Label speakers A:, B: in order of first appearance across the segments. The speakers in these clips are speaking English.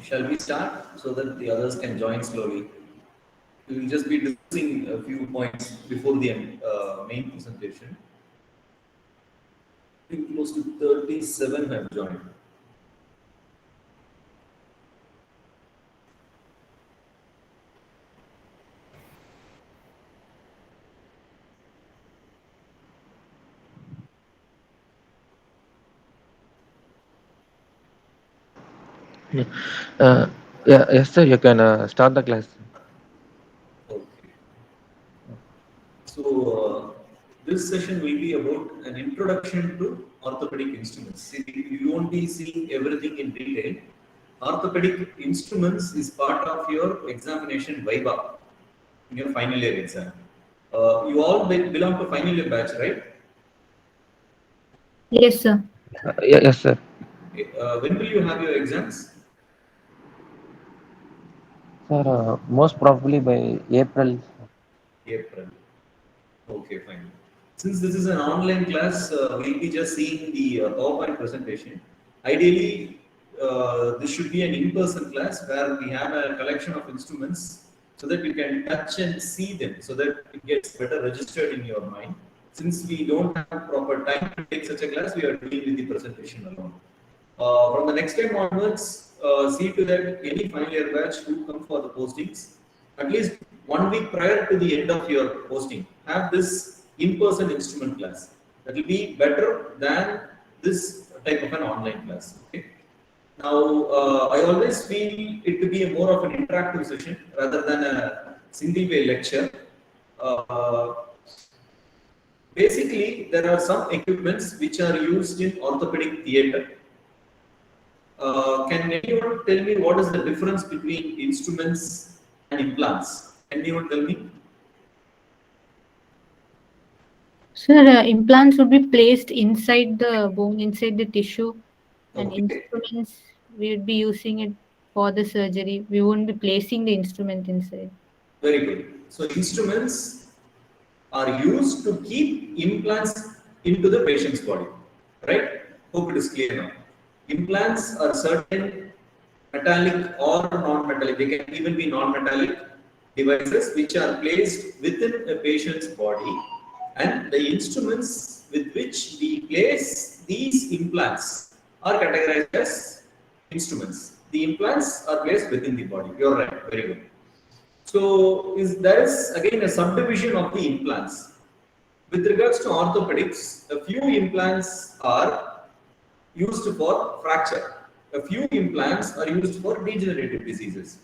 A: Shall we start so that the others can join slowly? We will just be discussing a few points before the main presentation. I think close to 37 have joined.
B: Yeah. Uh, yeah, yes, sir. You can start the class.
A: Okay. So, this session will be about an introduction to orthopedic instruments. See, you won't be seeing everything in detail. Orthopedic instruments is part of your examination viva in your final year exam. You all belong to final year batch, right?
C: Yes, sir.
B: Yes, sir.
A: When will you have your exams?
B: Sir, most probably by April.
A: April. Okay, fine. Since this is an online class, we'll be just seeing the PowerPoint presentation. Ideally, this should be an in-person class where we have a collection of instruments so that you can touch and see them so that it gets better registered in your mind. Since we don't have proper time to take such a class, we are doing with the presentation alone. From the next time onwards, see to that any final year batch do come for the postings. At least 1 week prior to the end of your posting, have this in-person instrument class. That will be better than this type of an online class. Okay. Now, I always feel it to be a more of an interactive session rather than a single-way lecture. Uh, Basically, there are some equipments which are used in orthopedic theatre. Can anyone tell me what is the difference between instruments and implants? Can anyone tell me?
C: Sir, implants would be placed inside the bone, inside the tissue, and
A: Okay,
C: instruments we would be using it for the surgery. We won't be placing the instrument inside.
A: very good. So instruments are used to keep implants into the patient's body, right? Hope it is clear now. Implants are certain metallic or non-metallic. They can even be non-metallic devices which are placed within a patient's body, and the instruments with which we place these implants are categorized as instruments. The implants are placed within the body. You're right. Very good. So there is again a subdivision of the implants. With regards to orthopedics, a few implants are used for fracture. A few implants are used for degenerative diseases.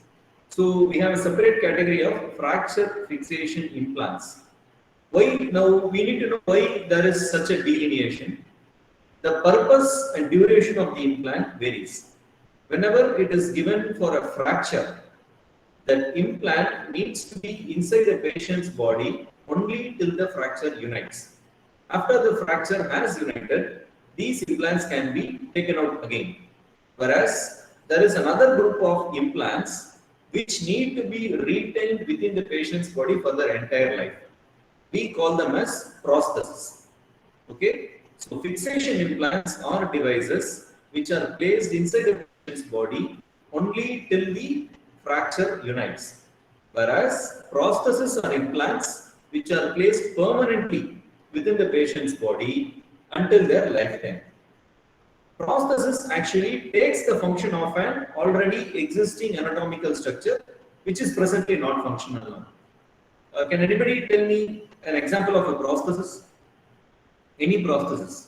A: So we have a separate category of fracture fixation implants. Why now we need to know why there is such a delineation. The purpose and duration of the implant varies. Whenever it is given for a fracture, that implant needs to be inside the patient's body only till the fracture unites. After the fracture has united, these implants can be taken out again. Whereas there is another group of implants which need to be retained within the patient's body for their entire life. We call them as prostheses. Okay, so fixation implants are devices which are placed inside the patient's body only till the fracture unites, whereas prostheses are implants which are placed permanently within the patient's body until their lifetime. Prosthesis actually takes the function of an already existing anatomical structure which is presently not functional now. Can anybody tell me an example of a prosthesis? Any prosthesis?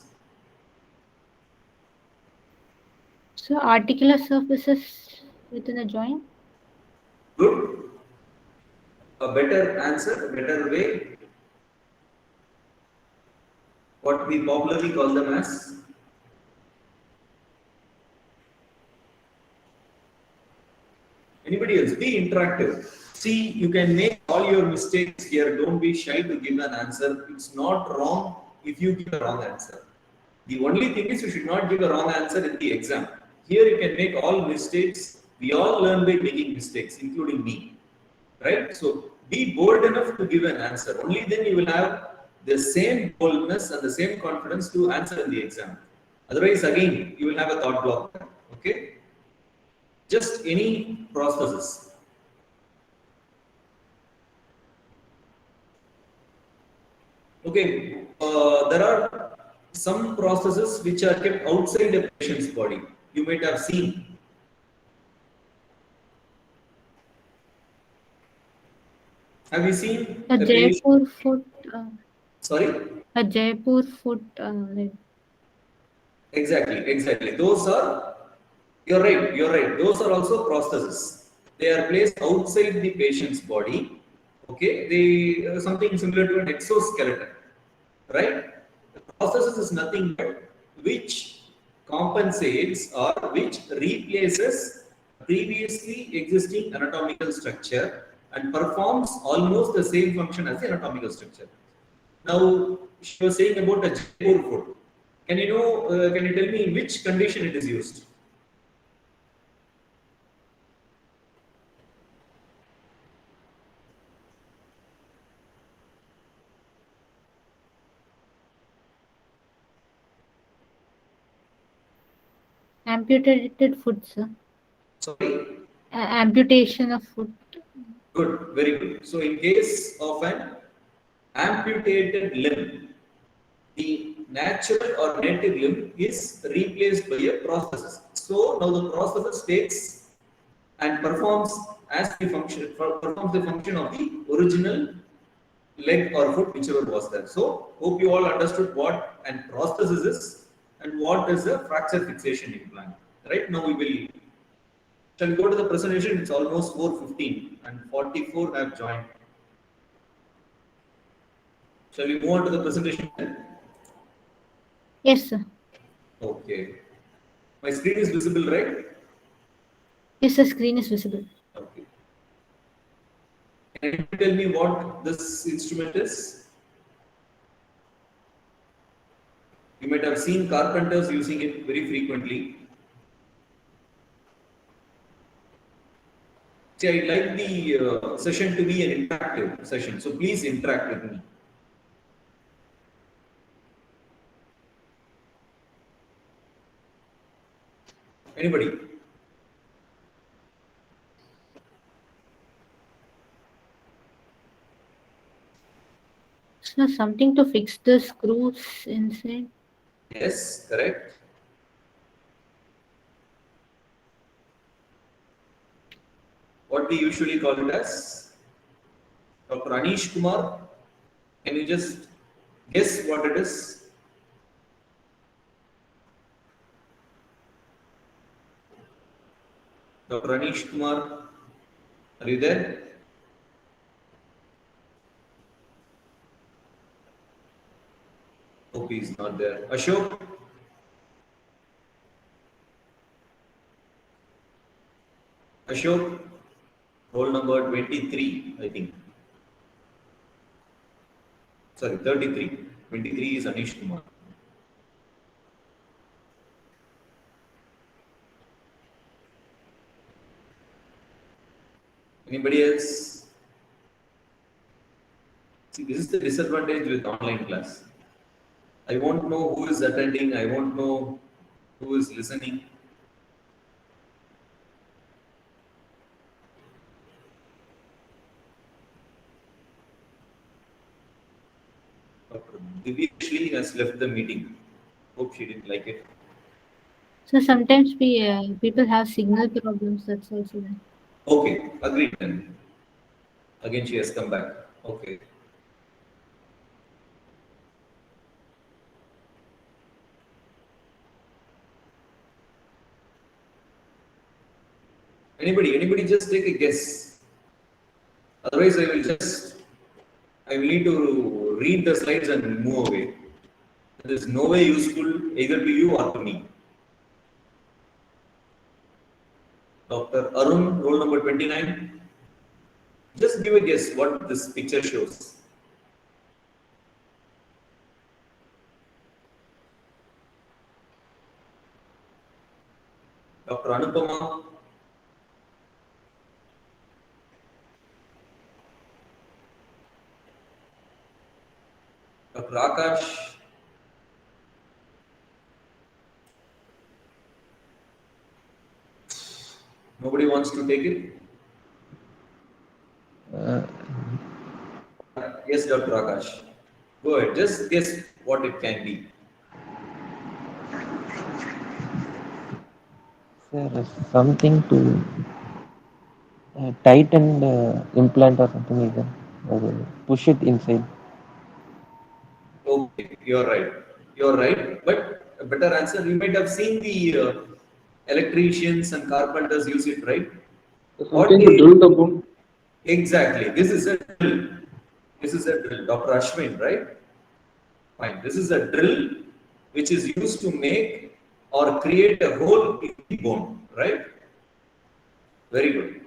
C: So, articular surfaces within the joint.
A: Good. A better answer, better way. what we popularly call them as anybody else. Be interactive. See, you can make all your mistakes here. Don't be shy to give an answer. It's not wrong if you give a wrong answer. The only thing is you should not give a wrong answer in the exam. Here you can make all mistakes. We all learn by making mistakes, including me. Right? So be bold enough to give an answer. Only then you will have the same boldness and the same confidence to answer in the exam. Otherwise, again, you will have a thought block. Okay? Just any processes. Okay, there are some processes which are kept outside the patient's body. You might have seen. Have you seen
C: A
A: a patient?
C: Jaipur foot.
A: Sorry?
C: A Jaipur foot.
A: Exactly. Those are, you're right. Those are also prostheses. They are placed outside the patient's body. Okay, they something similar to an exoskeleton, right? The prosthesis is nothing but which compensates or which replaces previously existing anatomical structure and performs almost the same function as the anatomical structure. Now, she was saying about a Jaipur foot. Can you know? Can you tell me in which condition it is used?
C: Amputated foot, sir.
A: Sorry.
C: Amputation of foot.
A: Good, very good. So, in case of an amputated limb, the natural or native limb is replaced by a prosthesis. So now the prosthesis takes and performs the function of the original leg or foot, whichever was there. So hope you all understood what an prosthesis is and what is a fracture fixation implant. Right now we will shall we go to the presentation. It's almost 4:15 and 44 have joined. Shall we move on to the presentation?
C: Yes, sir.
A: Okay. My screen is visible, right?
C: Yes, the screen is visible.
A: Okay. Can you tell me what this instrument is? You might have seen carpenters using it very frequently. See, I'd like the session to be an interactive session, so please interact with me. Anybody?
C: So something to fix the screws inside.
A: Yes, correct. What we usually call it as? Dr. Anish Kumar, can you just guess what it is? Dr. Anish Kumar, are you there? Hope he's not there. Ashok? Ashok, roll number 23, I think. Sorry, 33. 23 is Anish Kumar. Anybody else? See, this is the disadvantage with online class. I won't know who is attending, I won't know who is listening. Dr. Divyashri has left the meeting. Hope she didn't like it.
C: So sometimes people have signal problems. That's also there.
A: Okay, agreed then. Again, she has come back. Okay. Anybody just take a guess. Otherwise, I will need to read the slides and move away. It is no way useful either to you or to me. Dr. Arun, roll number 29. Just give a guess what this picture shows. Dr. Anupama. Dr. Akash. Nobody wants to take it? Yes, Dr. Akash. Go ahead. Just guess what it can be.
B: Sir, something to tighten the implant or something like that, or push it inside.
A: Okay, you're right. You're right. But a better answer, you might have seen the electricians and carpenters use it, right? What
D: Something to
A: they-
D: drill the bone.
A: Exactly. This is a drill. This is a drill. Dr. Ashwin, right? Fine. This is a drill which is used to make or create a hole in the bone, right? Very good.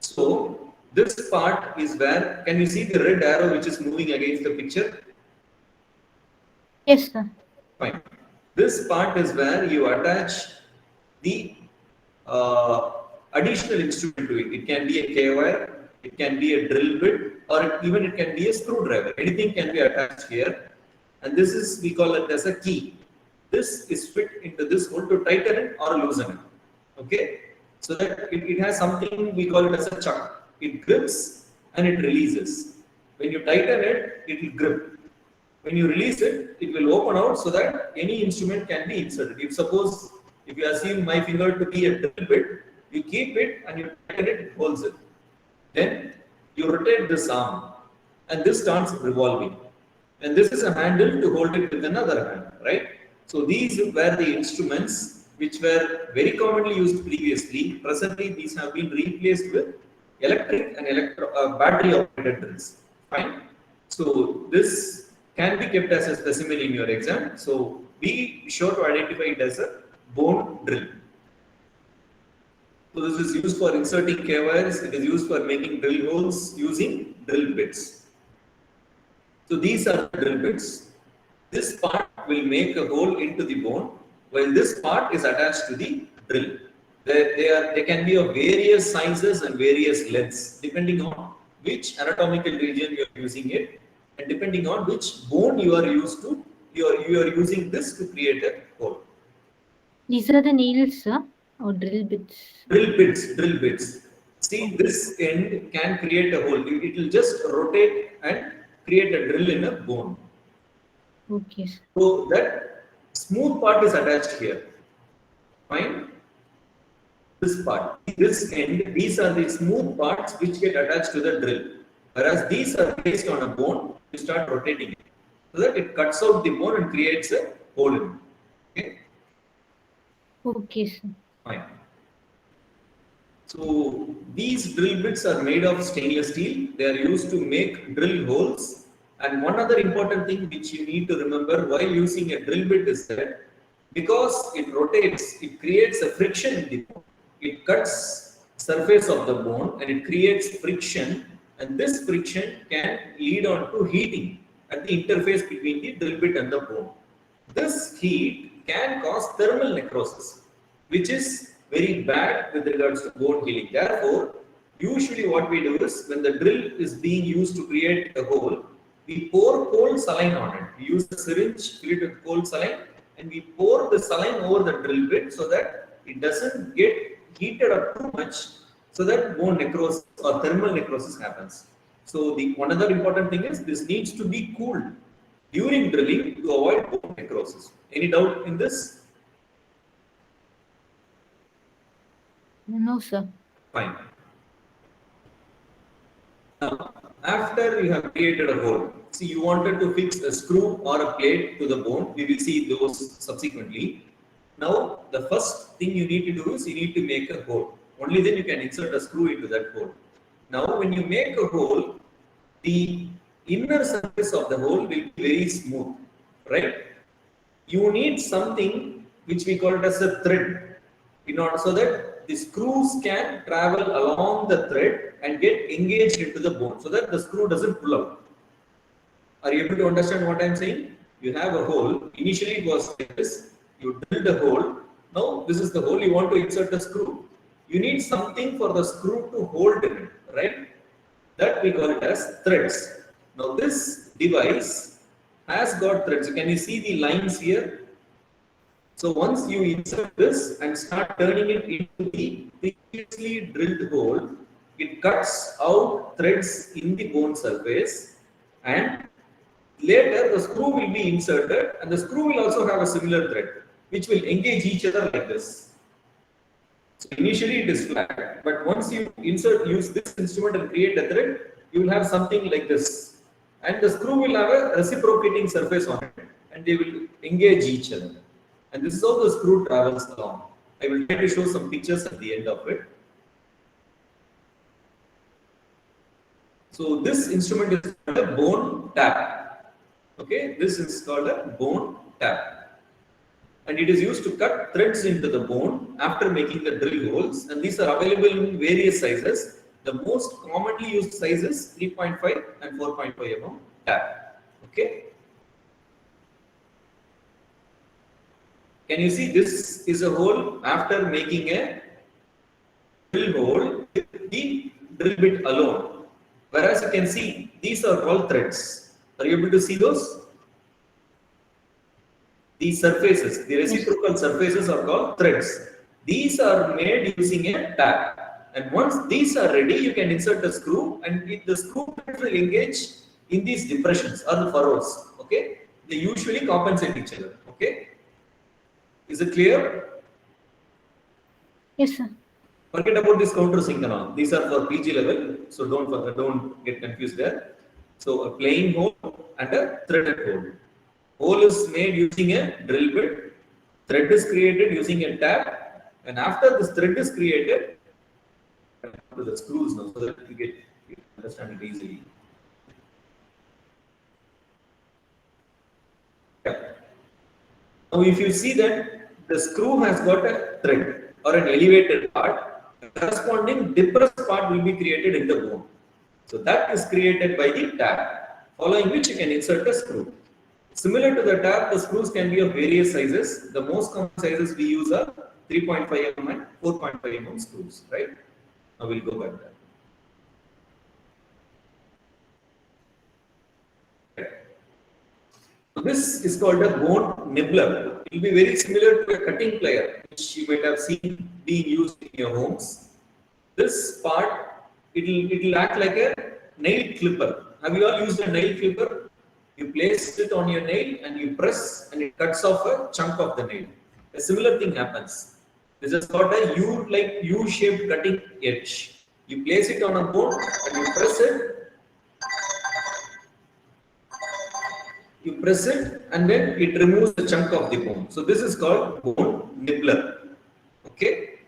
A: So this part is where, can you see the red arrow which is moving against the picture?
C: Yes, sir.
A: Fine. This part is where you attach the additional instrument to it. It can be a K-wire, it can be a drill bit, or even it can be a screwdriver. Anything can be attached here. And this is, we call it as a key. This is fit into this hole to tighten it or loosen it. Okay? So that it has something, we call it as a chuck. It grips and it releases. When you tighten it, it will grip. When you release it, it will open out so that any instrument can be inserted. If suppose, if you assume my finger to be a drill bit, you keep it and you tighten it, it holds it. Then you rotate this arm and this starts revolving. And this is a handle to hold it with another hand, right? So these were the instruments which were very commonly used previously. Presently, these have been replaced with electric and battery operated drills. Fine. So this can be kept as a specimen in your exam. So be sure to identify it as a bone drill. So this is used for inserting K-wires. It is used for making drill holes using drill bits. So these are the drill bits. This part will make a hole into the bone, while this part is attached to the drill. They can be of various sizes and various lengths, depending on which anatomical region you are using it, and depending on which bone you are using this to create a hole.
C: These are the needles, sir, or drill bits?
A: Drill bits. See, this end can create a hole. It will just rotate and create a drill in a bone.
C: Okay, sir.
A: So that smooth part is attached here. Fine. This part, this end, these are the smooth parts which get attached to the drill. Whereas these are placed on a bone, you start rotating it so that it cuts out the bone and creates a hole in it. Okay.
C: Okay, sir.
A: Fine. So these drill bits are made of stainless steel. They are used to make drill holes. And one other important thing which you need to remember while using a drill bit is that because it rotates, it creates a friction in the bone. It cuts surface of the bone and it creates friction, and this friction can lead on to heating at the interface between the drill bit and the bone. This heat can cause thermal necrosis, which is very bad with regards to bone healing. Therefore, usually what we do is when the drill is being used to create a hole, we pour cold saline on it. We use the syringe, fill it with cold saline, and we pour the saline over the drill bit so that it doesn't get heated up too much, so that bone necrosis or thermal necrosis happens. So the one other important thing is this needs to be cooled during drilling to avoid bone necrosis. Any doubt in this?
C: No, sir.
A: Fine. Now, after you have created a hole, see, you wanted to fix a screw or a plate to the bone. We will see those subsequently. Now, the first thing you need to do is you need to make a hole. Only then you can insert a screw into that hole. Now, when you make a hole, the inner surface of the hole will be very smooth, right? you need something which we call it as a thread, in order so that the screws can travel along the thread and get engaged into the bone, so that the screw doesn't pull out. Are you able to understand what I am saying? You have a hole. Initially it was like this. You drilled a hole. Now this is the hole. You want to insert a screw. You need something for the screw to hold in it, right? That we call it as threads. Now this device has got threads. Can you see the lines here? So once you insert this and start turning it into the previously drilled hole, it cuts out threads in the bone surface, and later the screw will be inserted, and the screw will also have a similar thread which will engage each other like this. So initially it is flat, but once you use this instrument and create a thread, you will have something like this, and the screw will have a reciprocating surface on it, and they will engage each other. And this is how the screw travels along. I will try to show some pictures at the end of it. So this instrument is called a bone tap. Okay, this is called a bone tap, and it is used to cut threads into the bone after making the drill holes. And these are available in various sizes. The most commonly used size is 3.5 and 4.5 mm tap. Okay. Can you see this is a hole after making a drill hole with the drill bit alone? Whereas you can see these are called threads. Are you able to see those? These surfaces, the reciprocal surfaces are called threads. These are made using a tap. And once these are ready, you can insert a screw, and the screw will engage in these depressions or the furrows. Okay, they usually compensate each other. Okay. Is it clear?
C: Yes, sir.
A: Forget about this countersink and all. These are for PG level, so don't get confused there. So a plain hole and a threaded hole. Hole is made using a drill bit. Thread is created using a tap, and after this thread is created, to the screws now, so that you understand it easily. Yeah. Now, if you see that the screw has got a thread or an elevated part, the corresponding depressed part will be created in the bone. So that is created by the tap, following which you can insert a screw. Similar to the tap, the screws can be of various sizes. The most common sizes we use are 3.5 mm and 4.5 mm screws, right? Now we'll go back there. So this is called a bone nibbler. It will be very similar to a cutting plier, which you might have seen being used in your homes. This part, it will act like a nail clipper. Have you all used a nail clipper? You place it on your nail and you press, and it cuts off a chunk of the nail. A similar thing happens. This has got a U-shaped cutting edge. You place it on a bone and you press it. You press it, and then it removes the chunk of the bone. So this is called bone nibbler. Okay.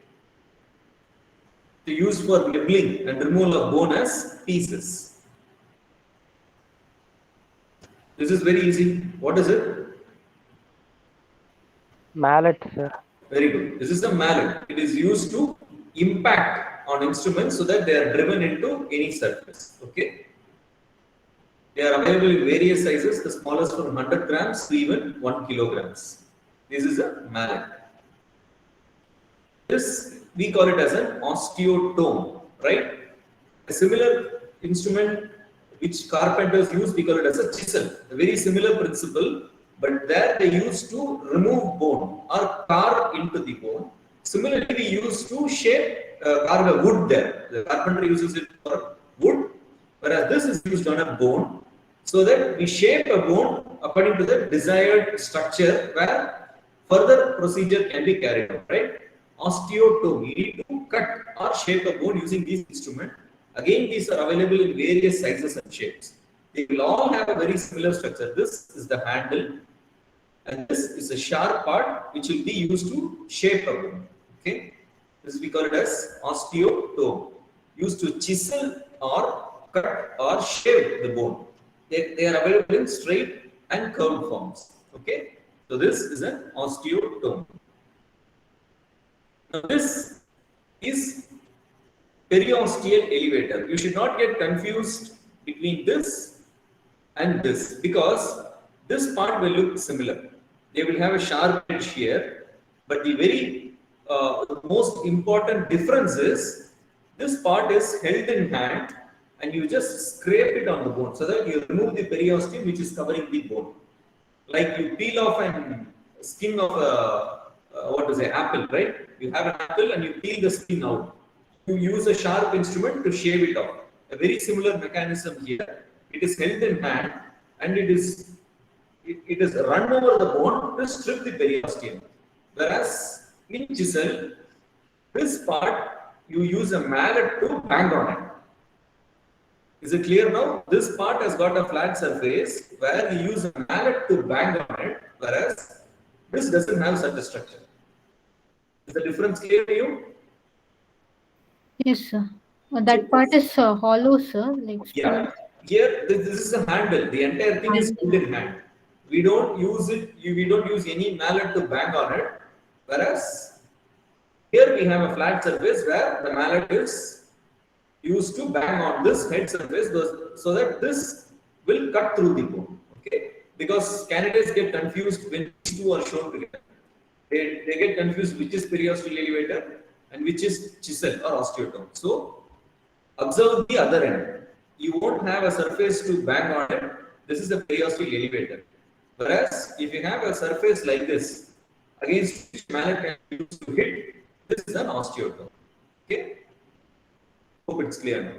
A: To use for nibbling and removal of bone as pieces. This is very easy. What is it?
D: Mallet, sir.
A: Very good. This is a mallet. It is used to impact on instruments so that they are driven into any surface. Okay. They are available in various sizes, the smallest from 100 grams to even 1 kilograms. This is a mallet. This, we call it as an osteotome, right? A similar instrument which carpenters use, we call it as a chisel. A very similar principle, but there they use to remove bone or carve into the bone. Similarly, we use to carve a wood there. The carpenter uses it for wood, whereas this is used on a bone, so that we shape a bone according to the desired structure where further procedure can be carried out, right? Osteotome, you need to cut or shape a bone using these instruments. Again, these are available in various sizes and shapes. They will all have a very similar structure. This is the handle, and this is a sharp part which will be used to shape a bone. Okay, this we call it as osteotome, used to chisel or cut or shape the bone. They are available in straight and curved forms. Okay, So this is an osteotome. Now this is periosteal elevator. You should not get confused between this and this, because this part will look similar. They will have a sharp edge here, but the very most important difference is this part is held in hand and you just scrape it on the bone so that you remove the periosteum which is covering the bone. Like you peel off an skin of a apple, right? You have an apple and you peel the skin out. You use a sharp instrument to shave it off. A very similar mechanism here. It is held in hand and it is run over the bone to strip the periosteum. Whereas in chisel, this part you use a mallet to bang on it. Is it clear now? This part has got a flat surface where you use a mallet to bang on it, whereas this doesn't have such a structure. Is the difference clear to you?
C: Yes, sir. That part is hollow, sir. Like
A: Yeah. Here, this is a handle. The entire thing is held in hand. We don't use it. We don't use any mallet to bang on it. Whereas here we have a flat surface where the mallet is used to bang on this head surface so that this will cut through the bone. Okay, because candidates get confused when these two are shown together. They get confused which is periosteal elevator and which is chisel or osteotome. So observe the other end. You won't have a surface to bang on it. This is a periosteal elevator. Whereas if you have a surface like this against which mallet can be used to hit, this is an osteotome. Okay. Hope it's clear now.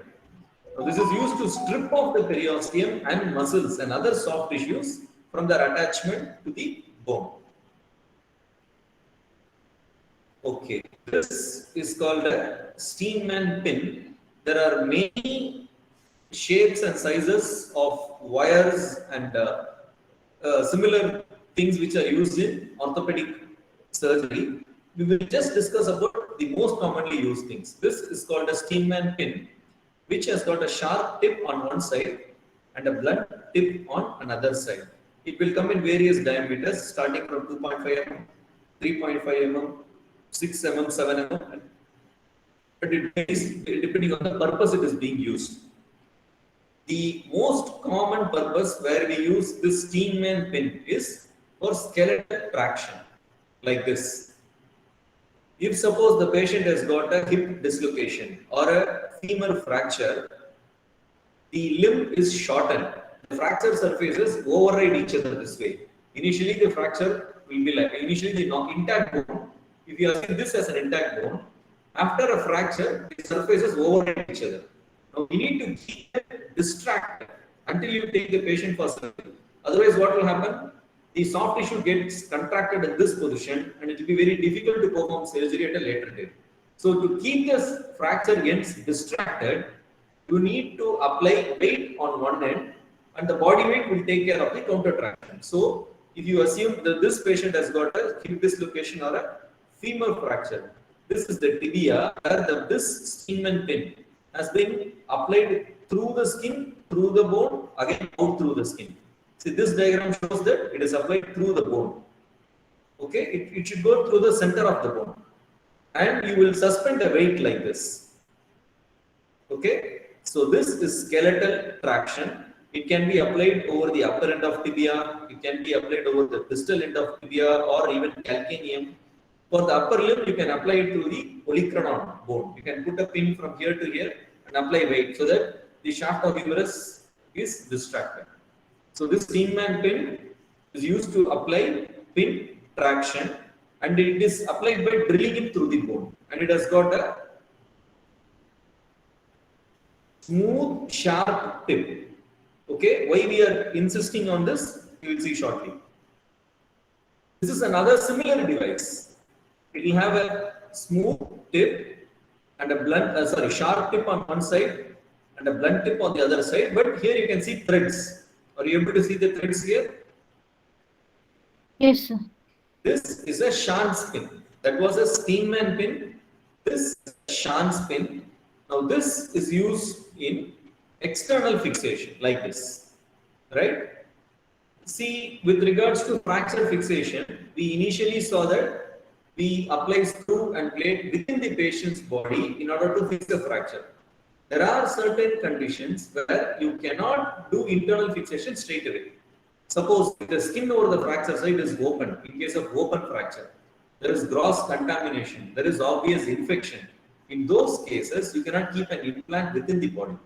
A: Now, this is used to strip off the periosteum and muscles and other soft tissues from their attachment to the bone. Okay, this is called a Steinmann pin. There are many shapes and sizes of wires and similar things which are used in orthopedic surgery. We will just discuss about the most commonly used things. This is called a Steinmann pin, which has got a sharp tip on one side and a blunt tip on another side. It will come in various diameters starting from 2.5 mm, 3.5 mm, 6 mm, 7 mm, but it varies depending on the purpose it is being used. The most common purpose where we use this Steinmann pin is for skeletal traction, like this. If suppose the patient has got a hip dislocation or a femur fracture, the limb is shortened. The fracture surfaces override each other this way. Initially, the fracture will be like, initially the intact bone. If you are seeing this as an intact bone, after a fracture, the surfaces override each other. Now, we need to keep it distracted until you take the patient for surgery. Otherwise, what will happen? The soft tissue gets contracted in this position and it will be very difficult to perform surgery at a later date. So to keep this fracture ends distracted, you need to apply weight on one end and the body weight will take care of the counter traction. So if you assume that this patient has got a hip dislocation or a femur fracture, this is the tibia where this Steinmann pin has been applied through the skin, through the bone, again out through the skin. See, this diagram shows that it is applied through the bone. Okay, it should go through the center of the bone. And you will suspend a weight like this. Okay, so this is skeletal traction. It can be applied over the upper end of tibia. It can be applied over the distal end of tibia or even calcaneum. For the upper limb, you can apply it through the olecranon bone. You can put a pin from here to here and apply weight so that the shaft of humerus is distracted. So this Steinmann pin is used to apply pin traction and it is applied by drilling it through the bone and it has got a smooth sharp tip. Okay, why we are insisting on this, you will see shortly. This is another similar device. It will have a smooth tip and a blunt, sharp tip on one side and a blunt tip on the other side, but here you can see threads. Are you able to see the threads here?
C: Yes, sir.
A: This is a Schanz pin. That was a Steinmann pin. This is a Schanz pin. Now this is used in external fixation like this, right? See, with regards to fracture fixation, we initially saw that we apply screw and plate within the patient's body in order to fix the fracture. There are certain conditions where you cannot do internal fixation straight away. Suppose the skin over the fracture site is open, in case of open fracture, there is gross contamination, there is obvious infection. In those cases, you cannot keep an implant within the body.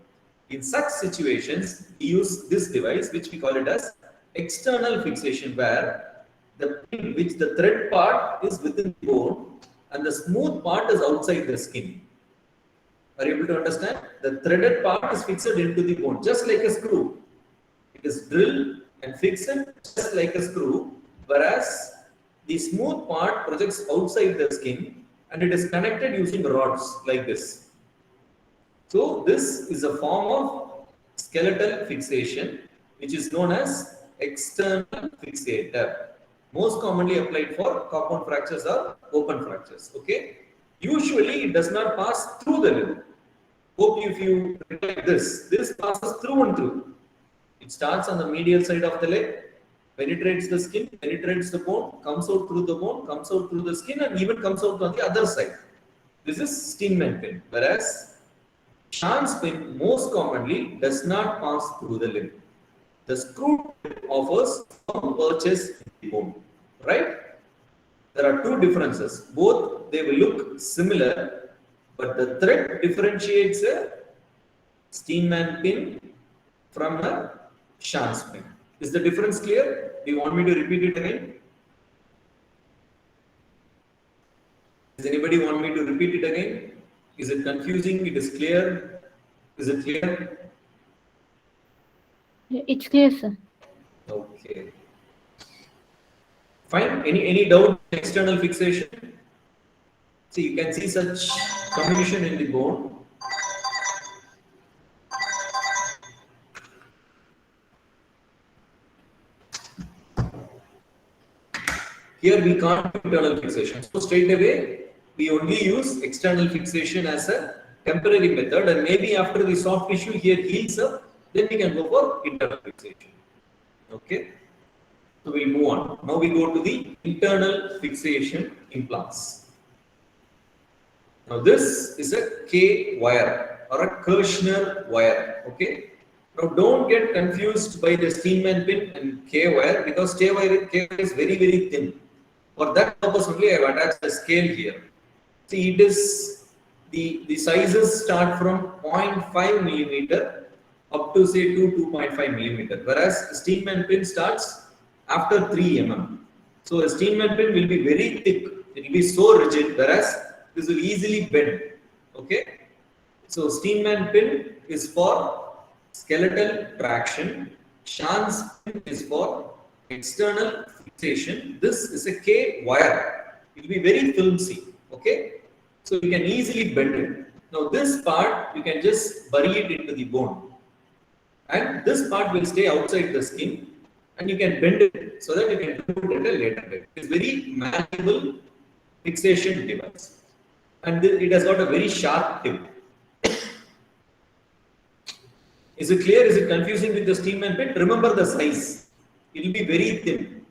A: In such situations, we use this device, which we call it as external fixation, where the pin, which the thread part is within the bone and the smooth part is outside the skin. Are you able to understand? The threaded part is fixed into the bone, just like a screw. It is drilled and fixed just like a screw, whereas the smooth part projects outside the skin and it is connected using rods like this. So this is a form of skeletal fixation, which is known as external fixator. Most commonly applied for compound fractures or open fractures. Okay. Usually it does not pass through the limb. Hope if you recollect this passes through and through. It starts on the medial side of the leg, penetrates the skin, penetrates the bone, comes out through the bone, comes out through the skin, and even comes out on the other side. This is Steinmann pin, whereas Schanz pin most commonly does not pass through the limb. The screw offers some purchase in the bone, right? There are two differences. Both they will look similar, but the thread differentiates a Steinmann pin from a Schanz pin. Is the difference clear? Do you want me to repeat it again? Does anybody want me to repeat it again? Is it confusing? It is clear? Is it clear?
C: It's clear, sir.
A: Okay. Fine. Any doubt in external fixation? See, you can see such comminution in the bone. Here we can't do internal fixation. So straight away, we only use external fixation as a temporary method, and maybe after the soft tissue here heals up, then we can go for internal fixation. Okay. So we'll move on. Now we go to the internal fixation implants. Now this is a K wire or a Kirschner wire. Okay. Now don't get confused by the Steinmann pin and K wire, because K wire is very thin. For that purpose only I have attached a scale here. See, it is the sizes start from 0.5 millimeter up to say 2.5 millimeter, whereas Steinmann pin starts after 3 mm. So a Steinmann pin will be very thick, it will be so rigid, whereas this will easily bend. Okay. So Steinmann pin is for skeletal traction, Schanz pin is for external fixation. This is a K wire. It will be very flimsy. Okay. So you can easily bend it. Now this part you can just bury it into the bone, and this part will stay outside the skin, and you can bend it so that you can do it at a later date. It's very malleable fixation device, and it has got a very sharp tip. Is it clear? Is it confusing with the Steinmann pin? Remember the size. It will be very thin.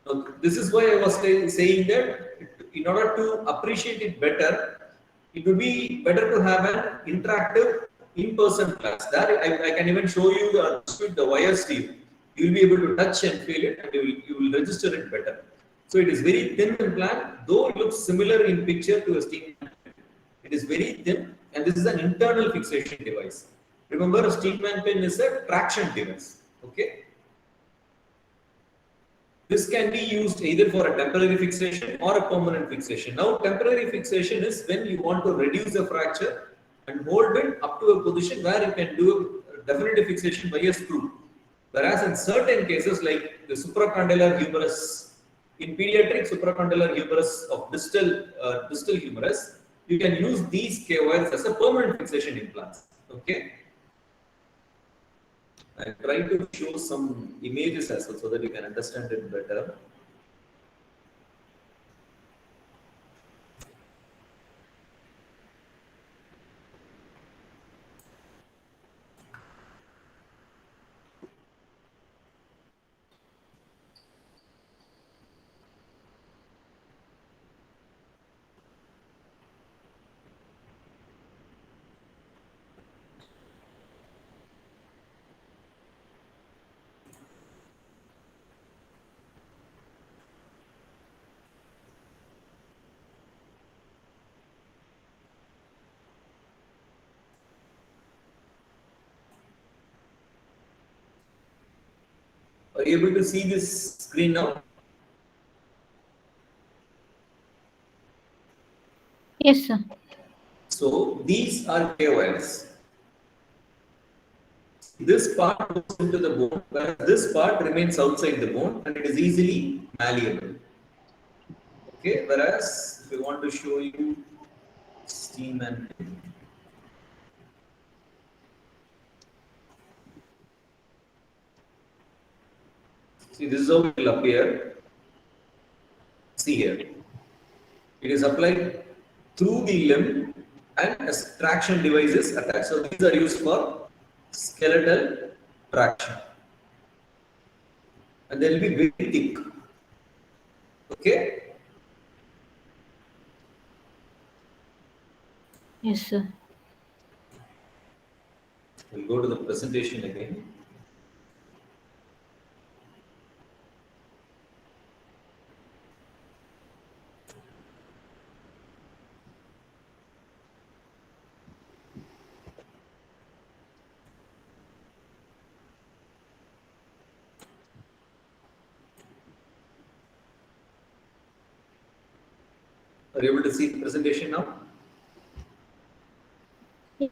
A: Now, this is why I was saying that in order to appreciate it better, it would be better to have an interactive in-person class. There I can even show you the wires to you. You will be able to touch and feel it, and you will register it better. So it is very thin implant, though it looks similar in picture to a Steinmann pin. It is very thin, and this is an internal fixation device. Remember, a Steinmann pin is a traction device. Okay. This can be used either for a temporary fixation or a permanent fixation. Now, temporary fixation is when you want to reduce the fracture and hold it up to a position where you can do a definitive fixation by a screw. Whereas in certain cases, like the supracondylar humerus, in pediatric supracondylar humerus of distal humerus, you can use these K wires as a permanent fixation implants. Okay. I try to show some images as well so that you can understand it better. Are you able to see this screen now?
C: Yes, sir.
A: So these are KOLs. This part goes into the bone, whereas this part remains outside the bone and it is easily malleable. Okay, whereas if we want to show you steam and see, this is how it will appear. See here, it is applied through the limb and a traction device is attached. So these are used for skeletal traction, and they will be very thick. Okay.
C: Yes, sir.
A: We'll go to the presentation again. Are you able to see the presentation now?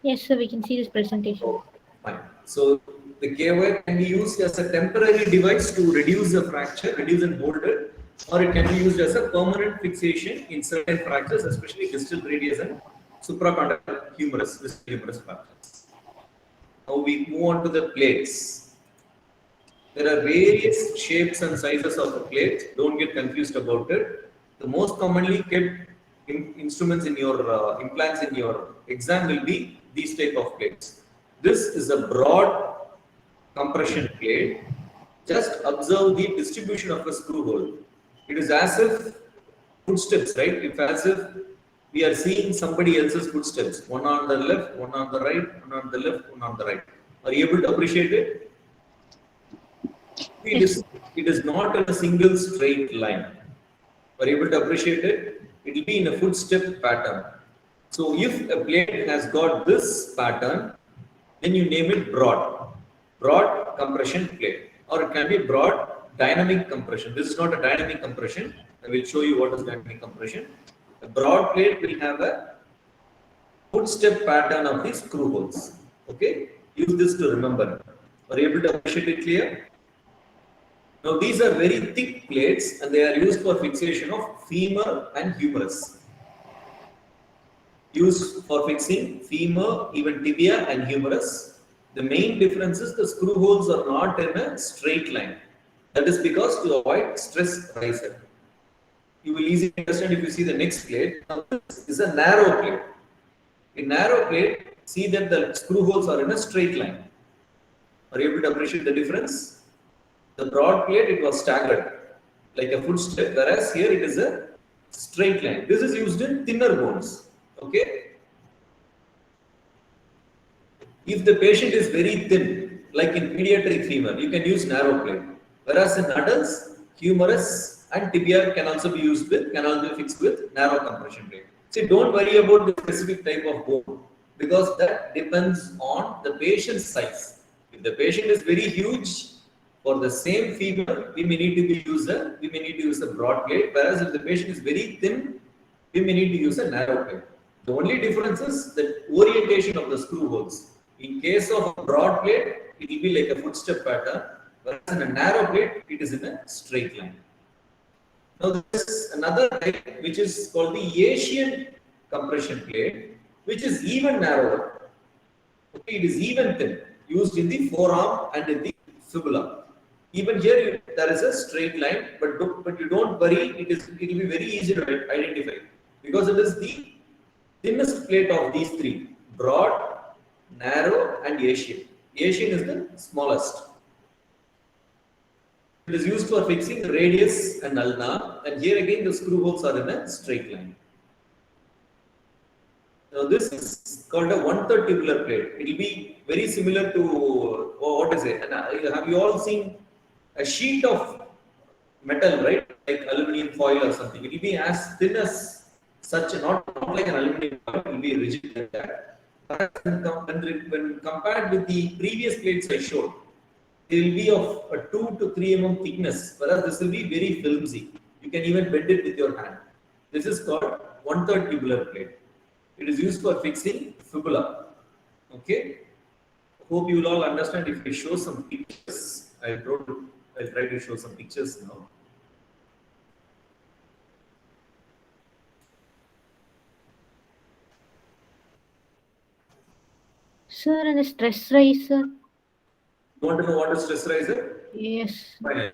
C: Yes, sir. We can see this presentation.
A: Oh, fine. So the KOI can be used as a temporary device to reduce the fracture, reduce and hold it, or it can be used as a permanent fixation in certain fractures, especially distal radius and supracondylar humerus, distal humerus fractures. Now we move on to the plates. There are various shapes and sizes of the plate. Don't get confused about it. The most commonly kept instruments in your implants in your exam will be these type of plates. This is a broad compression plate. Just observe the distribution of a screw hole. It is as if footsteps, right? If as if we are seeing somebody else's footsteps, one on the left, one on the right, one on the left, one on the right. Are you able to appreciate it? It is not in a single straight line. Are you able to appreciate it? It will be in a footstep pattern. So if a plate has got this pattern, then you name it broad compression plate, or it can be broad dynamic compression. This is not a dynamic compression. I will show you what is dynamic compression. A broad plate will have a footstep pattern of these screw holes. Okay, use this to remember. Are you able to appreciate it clear? Now these are very thick plates and they are used for fixation of femur and humerus. Used for fixing femur, even tibia and humerus. The main difference is the screw holes are not in a straight line. That is because to avoid stress riser. You will easily understand if you see the next plate. Now this is a narrow plate. In narrow plate, see that the screw holes are in a straight line. Are you able to appreciate the difference? The broad plate, it was staggered, like a footstep, whereas here it is a straight line. This is used in thinner bones. Okay. If the patient is very thin, like in pediatric femur, you can use narrow plate. Whereas in adults, humerus and tibia can also be fixed with narrow compression plate. See, don't worry about the specific type of bone because that depends on the patient's size. If the patient is very huge, for the same femur, we may need to use a broad plate, whereas if the patient is very thin, we may need to use a narrow plate. The only difference is the orientation of the screw holes. In case of a broad plate, it will be like a footstep pattern, whereas in a narrow plate, it is in a straight line. Now, this is another type which is called the Asian compression plate, which is even narrower. Okay, it is even thin, used in the forearm and in the fibula. Even here, there is a straight line, but you don't worry. It will be very easy to identify because it is the thinnest plate of these three: broad, narrow, and Asian. Asian is the smallest. It is used for fixing radius and ulna, and here again the screw holes are in a straight line. Now this is called a 1/3 tubular plate. It will be very similar to what is it? And have you all seen a sheet of metal, right? Like aluminum foil or something. It will be as thin as such, not like an aluminum foil. It will be rigid like that. When compared with the previous plates I showed, they will be of a 2 to 3 mm thickness, whereas this will be very flimsy. You can even bend it with your hand. This is called 1/3 tubular plate. It is used for fixing fibula. Okay. Hope you will all understand if I show some pictures. I'll try to show some pictures now.
C: Sir, and the stress riser?
A: You want to know what is stress riser?
C: Yes.
A: Fine.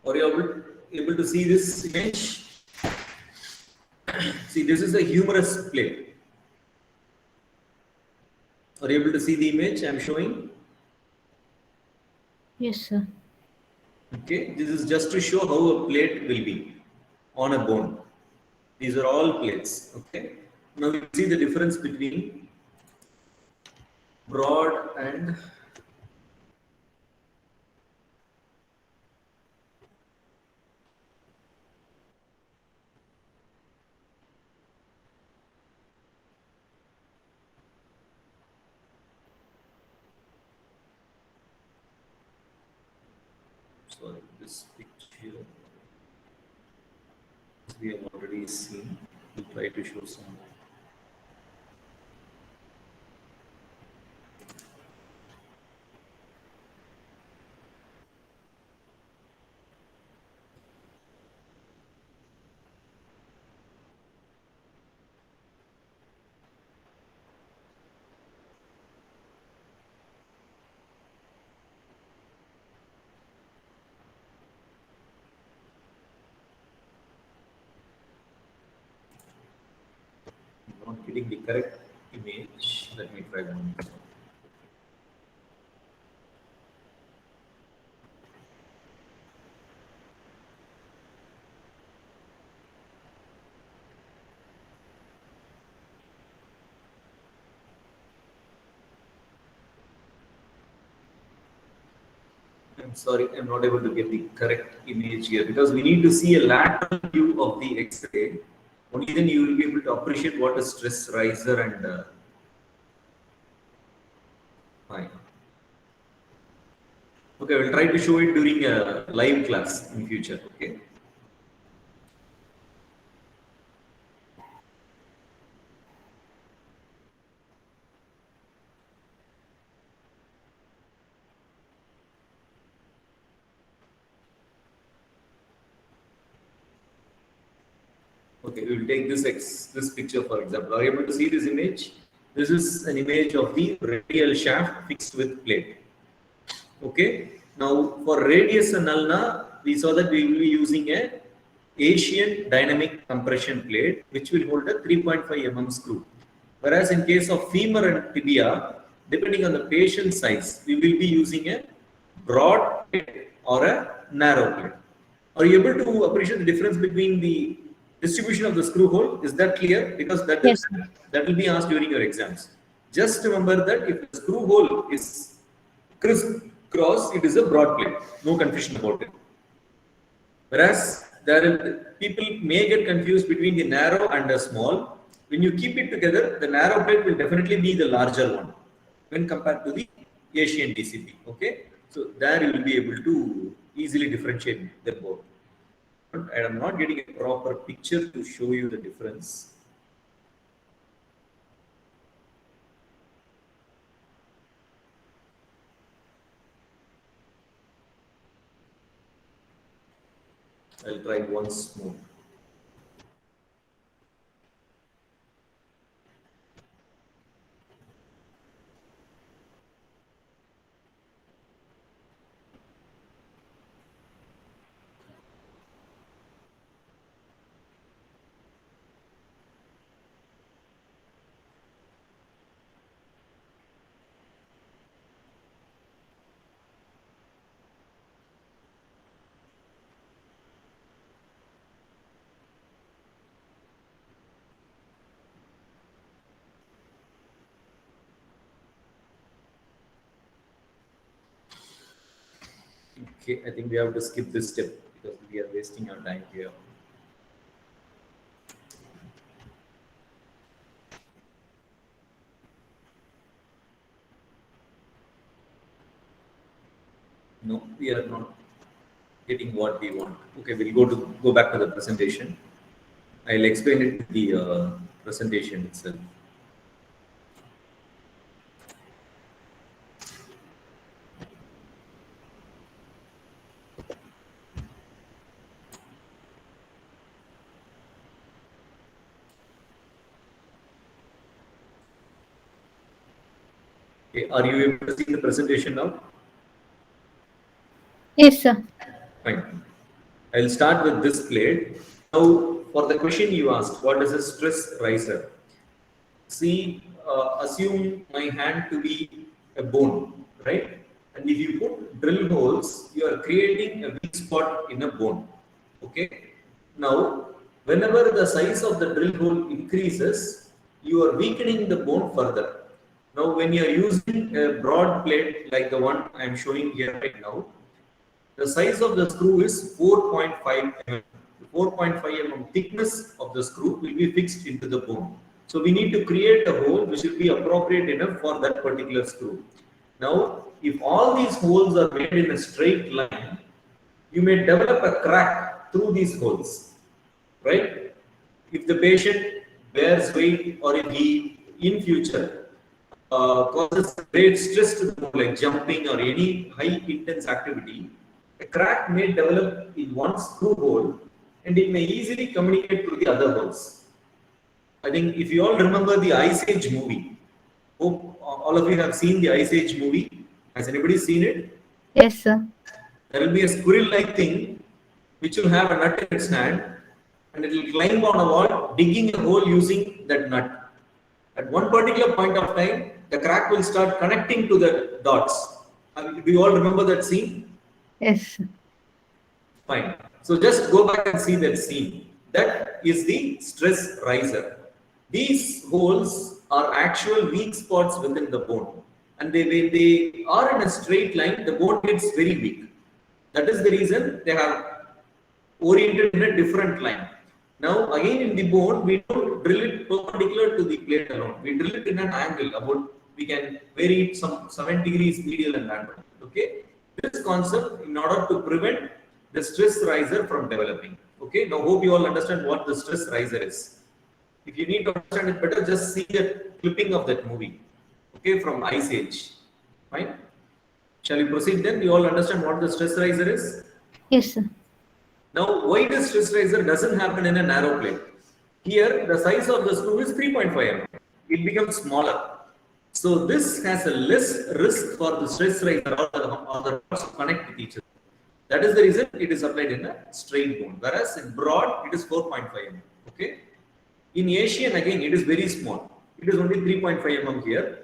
A: Are you able to see this image? See, this is a humerus plate. Are you able to see the image I'm showing?
C: Yes, sir.
A: Okay, this is just to show how a plate will be on a bone. These are all plates. Okay, now you see the difference between broad and sorry, this picture we have already seen. We'll try to show some. I'm not getting the correct image. Let me try one more. I'm sorry, I'm not able to get the correct image here because we need to see a lateral view of the X-ray. Only then you will be able to appreciate what is stress riser and fine. Okay, we'll try to show it during a live class in future. Okay. Okay, we will take this picture for example. Are you able to see this image? This is an image of the radial shaft fixed with plate. Okay. Now for radius and ulna, we saw that we will be using a Asian dynamic compression plate, which will hold a 3.5 mm screw. Whereas in case of femur and tibia, depending on the patient size, we will be using a broad plate or a narrow plate. Are you able to appreciate the difference between the distribution of the screw hole? Is that clear? Because
C: Yes.
A: that will be asked during your exams. Just remember that if the screw hole is crisscross, it is a broad plate. No confusion about it. Whereas people may get confused between the narrow and the small. When you keep it together, the narrow plate will definitely be the larger one when compared to the Asian DCP. Okay, so there you will be able to easily differentiate them both. But I am not getting a proper picture to show you the difference. I'll try once more. Okay, I think we have to skip this step because we are wasting our time here. No, we are not getting what we want. Okay, we'll go back to the presentation. I'll explain it in the presentation itself. Okay, are you able to see the presentation now?
C: Yes, sir.
A: Fine. I'll start with this plate. Now, for the question you asked, what is a stress riser? See, assume my hand to be a bone, right? And if you put drill holes, you are creating a weak spot in a bone. Okay. Now, whenever the size of the drill hole increases, you are weakening the bone further. Now, when you are using a broad plate like the one I am showing here right now, the size of the screw is 4.5 mm. The 4.5 mm thickness of the screw will be fixed into the bone. So we need to create a hole which will be appropriate enough for that particular screw. Now, if all these holes are made in a straight line, you may develop a crack through these holes, right? If the patient bears weight or if he in future causes great stress to the bone, like jumping or any high intense activity, a crack may develop in one screw hole and it may easily communicate to the other holes. I think if you all remember the Ice Age movie, hope all of you have seen the Ice Age movie. Has anybody seen it?
C: Yes, sir.
A: There will be a squirrel-like thing which will have a nut in its hand and it will climb on a wall, digging a hole using that nut. At one particular point of time, the crack will start connecting to the dots. Do you all remember that scene?
C: Yes, sir.
A: Fine. So just go back and see that scene. That is the stress riser. These holes are actual weak spots within the bone. And when they are in a straight line, the bone gets very weak. That is the reason they have oriented in a different line. Now, again in the bone, we don't drill it perpendicular to the plate alone. We drill it in an angle about, we can vary it some 7 degrees medial and lateral. Okay. This concept in order to prevent the stress riser from developing. Okay. Now, hope you all understand what the stress riser is. If you need to understand it better, just see the clipping of that movie. Okay, from Ice Age. Fine. Shall we proceed then? You all understand what the stress riser is?
C: Yes, sir.
A: Now, why the stress riser doesn't happen in a narrow plate? Here, the size of the screw is 3.5 mm. It becomes smaller. So, this has a less risk for the stress riser or the rods to connect with each other. That is the reason it is applied in a straight bone. Whereas in broad, it is 4.5 mm. Okay. In Asian, again, it is very small. It is only 3.5 mm here.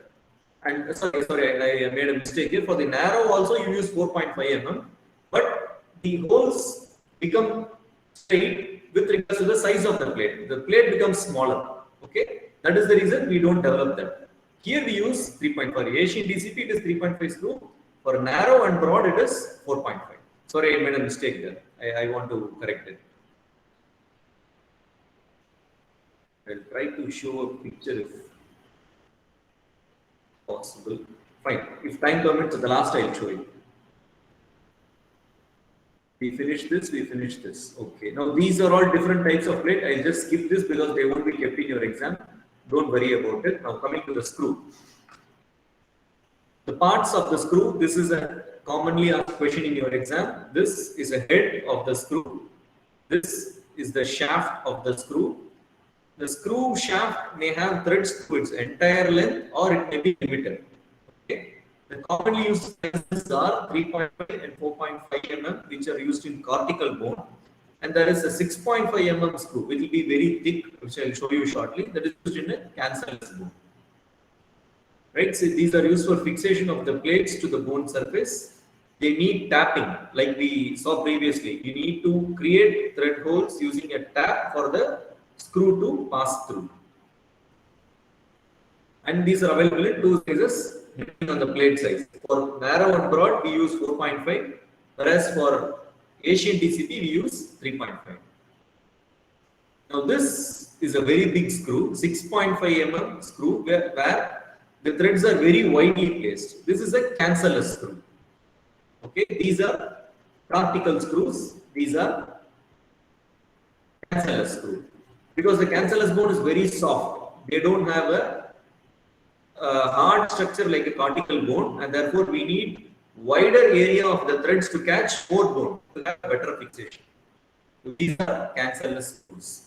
A: And sorry, I made a mistake here. For the narrow also, you use 4.5 mm. But the holes become straight with regards to the size of the plate. The plate becomes smaller. Okay. That is the reason we don't develop that. Here we use 3.5. Asian DCP, it is 3.5 screw. For narrow and broad, it is 4.5. Sorry, I made a mistake there. I want to correct it. I'll try to show a picture if possible. Fine. If time permits, the last I'll show you. We finish this, we finish this. Okay. Now, these are all different types of plate. I'll just skip this because they won't be kept in your exam. Don't worry about it. Now, coming to the screw. The parts of the screw, this is a commonly asked question in your exam. This is a head of the screw. This is the shaft of the screw. The screw shaft may have threads to its entire length or it may be limited. Okay. The commonly used sizes are 3.5 and 4.5 mm, which are used in cortical bone. And there is a 6.5 mm screw, which will be very thick, which I'll show you shortly, that is used in a cancellous bone. Right, so these are used for fixation of the plates to the bone surface. They need tapping, like we saw previously. You need to create thread holes using a tap for the screw to pass through. And these are available in two sizes depending on the plate size. For narrow and broad, we use 4.5. whereas for Asian TCP we use 3.5. Now this is a very big screw, 6.5 mm screw where the threads are very widely placed. This is a cancellous screw. Okay, these are cortical screws. These are cancellous screw. Because the cancellous bone is very soft. They don't have a hard structure like a cortical bone, and therefore we need wider area of the threads to catch more bone to have better fixation. These are cancellous screws.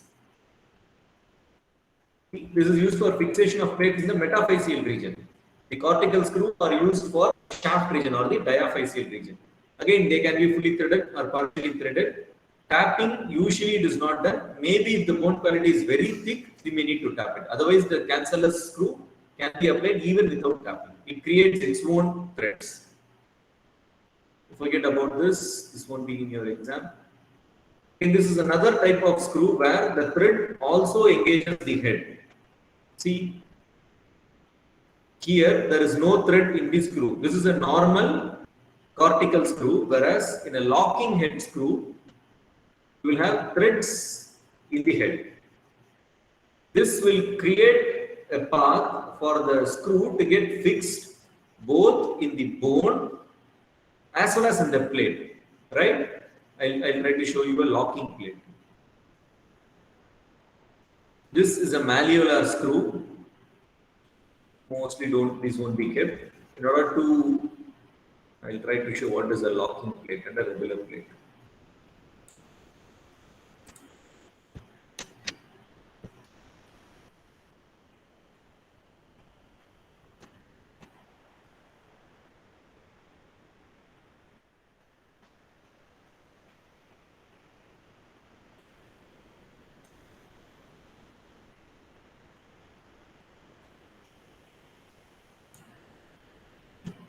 A: This is used for fixation of plates in the metaphyseal region. The cortical screws are used for shaft region or the diaphyseal region. Again, they can be fully threaded or partially threaded. Tapping usually it is not done. Maybe if the bone quality is very thick, we may need to tap it. Otherwise, the cancellous screw can be applied even without tapping. It creates its own threads. Forget about this. This won't be in your exam. And this is another type of screw where the thread also engages the head. See, here there is no thread in this screw. This is a normal cortical screw, whereas in a locking head screw, you will have threads in the head. This will create a path for the screw to get fixed both in the bone as well as in the plate, right? I'll try to show you a locking plate. This is a malleolar screw. Mostly these won't be kept. In order to, I'll try to show what is a locking plate and a regular plate.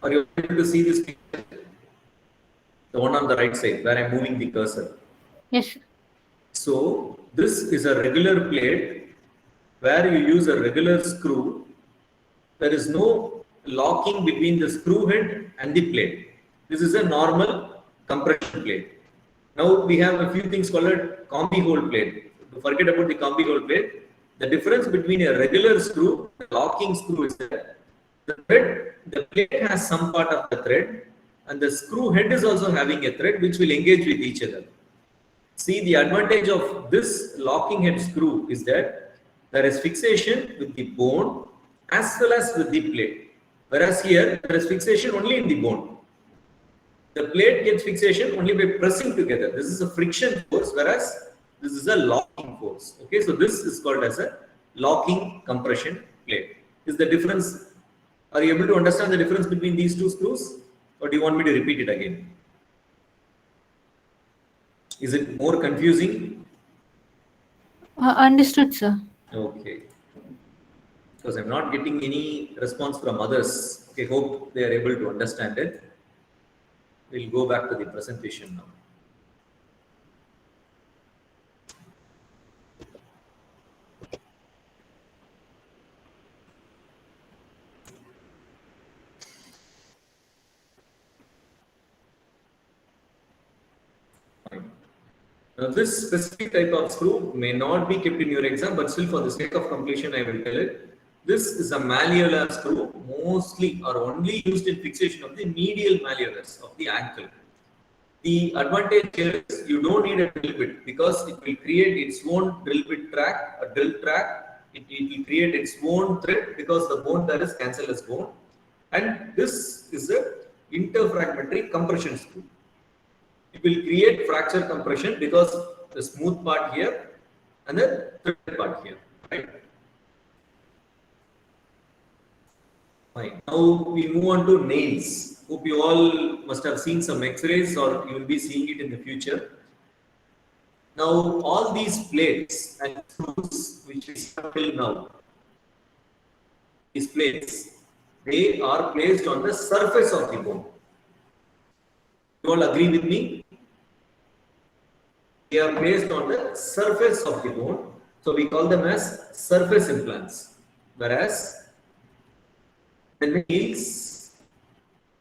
A: Are you able to see this picture? The one on the right side where I'm moving the cursor.
C: Yes.
A: So this is a regular plate where you use a regular screw. There is no locking between the screw head and the plate. This is a normal compression plate. Now we have a few things called a combi hole plate. Forget about the combi hole plate. The difference between a regular screw and a locking screw is that the plate has some part of the thread, and the screw head is also having a thread which will engage with each other. See, the advantage of this locking head screw is that there is fixation with the bone as well as with the plate. Whereas here, there is fixation only in the bone. The plate gets fixation only by pressing together. This is a friction force, whereas this is a locking force. Okay, so this is called as a locking compression plate. Is the difference? Are you able to understand the difference between these two screws, or do you want me to repeat it again? Is it more confusing?
C: Understood, sir.
A: Okay. Because I'm not getting any response from others. Okay, hope they are able to understand it. We'll go back to the presentation now. Now, this specific type of screw may not be kept in your exam, but still for the sake of completion, I will tell it. This is a malleolar screw, mostly or only used in fixation of the medial malleolus of the ankle. The advantage here is you don't need a drill bit because it will create its own drill bit track, a drill track. It will create its own thread because the bone there is cancellous bone. And this is a interfragmentary compression screw. It will create fracture compression because the smooth part here and the thread part here, right? Fine. Now we move on to nails. Hope you all must have seen some x-rays or you will be seeing it in the future. Now all these plates and screws which we have till now, these plates, they are placed on the surface of the bone. You all agree with me? They are placed on the surface of the bone. So we call them as surface implants. Whereas the nails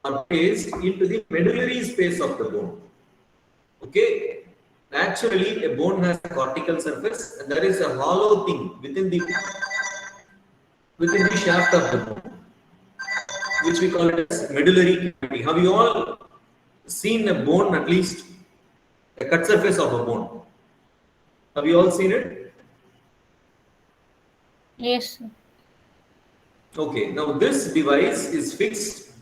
A: are placed into the medullary space of the bone. Okay, naturally a bone has a cortical surface and there is a hollow thing within the shaft of the bone, which we call it as medullary cavity. Have you all seen a bone, at least a cut surface of a bone? Have you all seen it?
C: Yes, sir.
A: Okay, now this device is fixed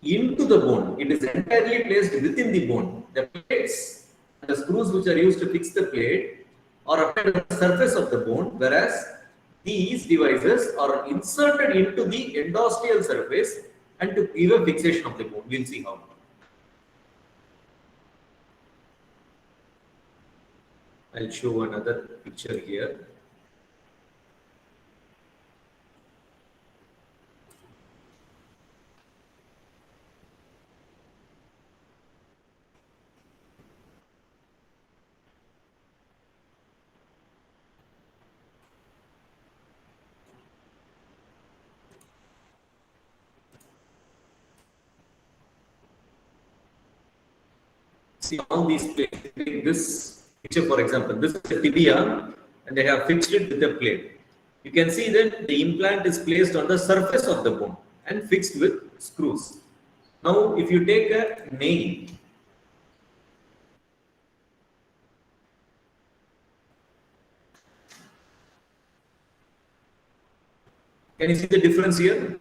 A: into the bone. It is entirely placed within the bone. The plates and the screws which are used to fix the plate are applied on the surface of the bone, whereas these devices are inserted into the endosteal surface and to give a fixation of the bone. We'll see how. I'll show another picture here. See all these plates. Take this picture, for example, this is a tibia and they have fixed it with a plate. You can see that the implant is placed on the surface of the bone and fixed with screws. Now, if you take a nail, can you see the difference here?